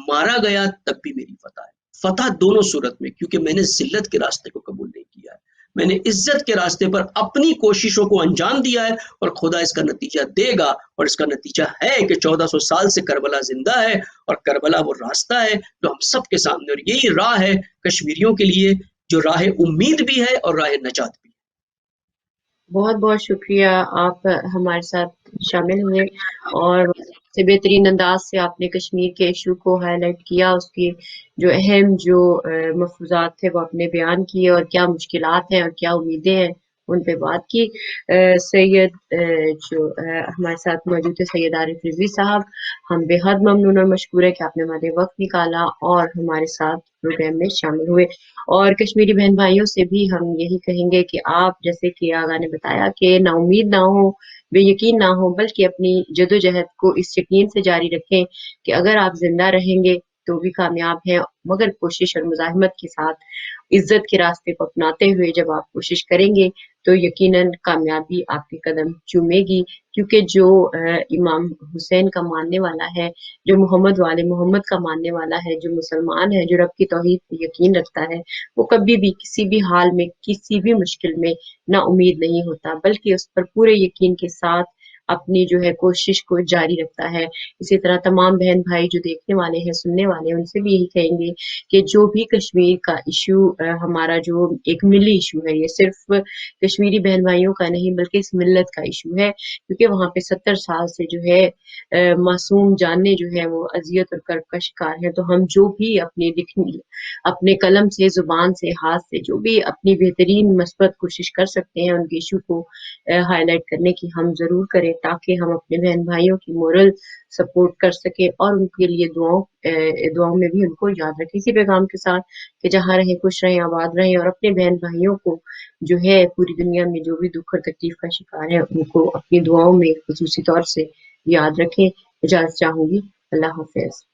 مارا گیا تب بھی میری فتح ہے، فتح دونوں صورت میں، کیونکہ میں نے ذلت کے راستے کو قبول نہیں کیا ہے، میں نے عزت کے راستے پر اپنی کوششوں کو انجام دیا ہے، اور خدا اس کا نتیجہ دے گا، اور اس کا نتیجہ ہے کہ 1400 سال سے کربلا زندہ ہے، اور کربلا وہ راستہ ہے جو ہم سب کے سامنے، اور یہی راہ ہے کشمیریوں کے لیے جو راہ امید بھی ہے اور راہ نجات بھی۔ بہت بہت شکریہ، آپ ہمارے ساتھ شامل ہوئے اور سے بہترین انداز سے آپ نے کشمیر کے ایشو کو ہائی لائٹ کیا، اس کی جو اہم جو مفروضات تھے وہ آپ نے بیان کیے، اور کیا مشکلات ہیں اور کیا امیدیں ہیں ان پہ بات کی۔ سید جو ہمارے ساتھ موجود ہے، سید عارف رضوی صاحب، ہم بے حد ممنون اور مشکور ہے کہ آپ نے ہمارے وقت نکالا اور ہمارے ساتھ پروگرام میں شامل ہوئے۔ اور کشمیری بہن بھائیوں سے بھی ہم یہی کہیں گے کہ آپ جیسے کہ آغا نے بتایا کہ نا امید نہ ہو، بے یقین نہ ہو، بلکہ اپنی جدوجہد کو اس یقین سے جاری رکھیں کہ اگر آپ زندہ رہیں گے تو بھی کامیاب ہیں، مگر کوشش اور مزاحمت کے ساتھ عزت کے راستے کو اپناتے ہوئے جب آپ کوشش کریں گے تو یقیناً کامیابی آپ کے قدم چومے گی، کیونکہ جو امام حسین کا ماننے والا ہے، جو محمد والے محمد کا ماننے والا ہے، جو مسلمان ہے، جو رب کی توحید پہ یقین رکھتا ہے، وہ کبھی بھی کسی بھی حال میں کسی بھی مشکل میں نا امید نہیں ہوتا، بلکہ اس پر پورے یقین کے ساتھ اپنی جو ہے کوشش کو جاری رکھتا ہے۔ اسی طرح تمام بہن بھائی جو دیکھنے والے ہیں، سننے والے ہیں، ان سے بھی یہی کہیں گے کہ جو بھی کشمیر کا ایشو ہمارا جو ایک ملی ایشو ہے، یہ صرف کشمیری بہن بھائیوں کا نہیں بلکہ اس ملت کا ایشو ہے، کیونکہ وہاں پہ 70 سال سے جو ہے معصوم جانیں جو ہے وہ اذیت اور کرب کا شکار ہیں۔ تو ہم جو بھی اپنے قلم سے، زبان سے، ہاتھ سے جو بھی اپنی بہترین مثبت کوشش کر سکتے ہیں ان کے ایشو کو ہائی لائٹ کرنے کی ہم ضرور کریں، تاکہ ہم اپنے بہن بھائیوں کی مورل سپورٹ کر سکیں اور ان کے لیے دعاؤں میں بھی ان کو یاد رکھیں، اسی پیغام کے ساتھ کہ جہاں رہیں خوش رہیں، آباد رہیں، اور اپنے بہن بھائیوں کو جو ہے پوری دنیا میں جو بھی دکھ اور تکلیف کا شکار ہے ان کو اپنی دعاؤں میں خصوصی طور سے یاد رکھیں۔ اجازت چاہوں گی، اللہ حافظ۔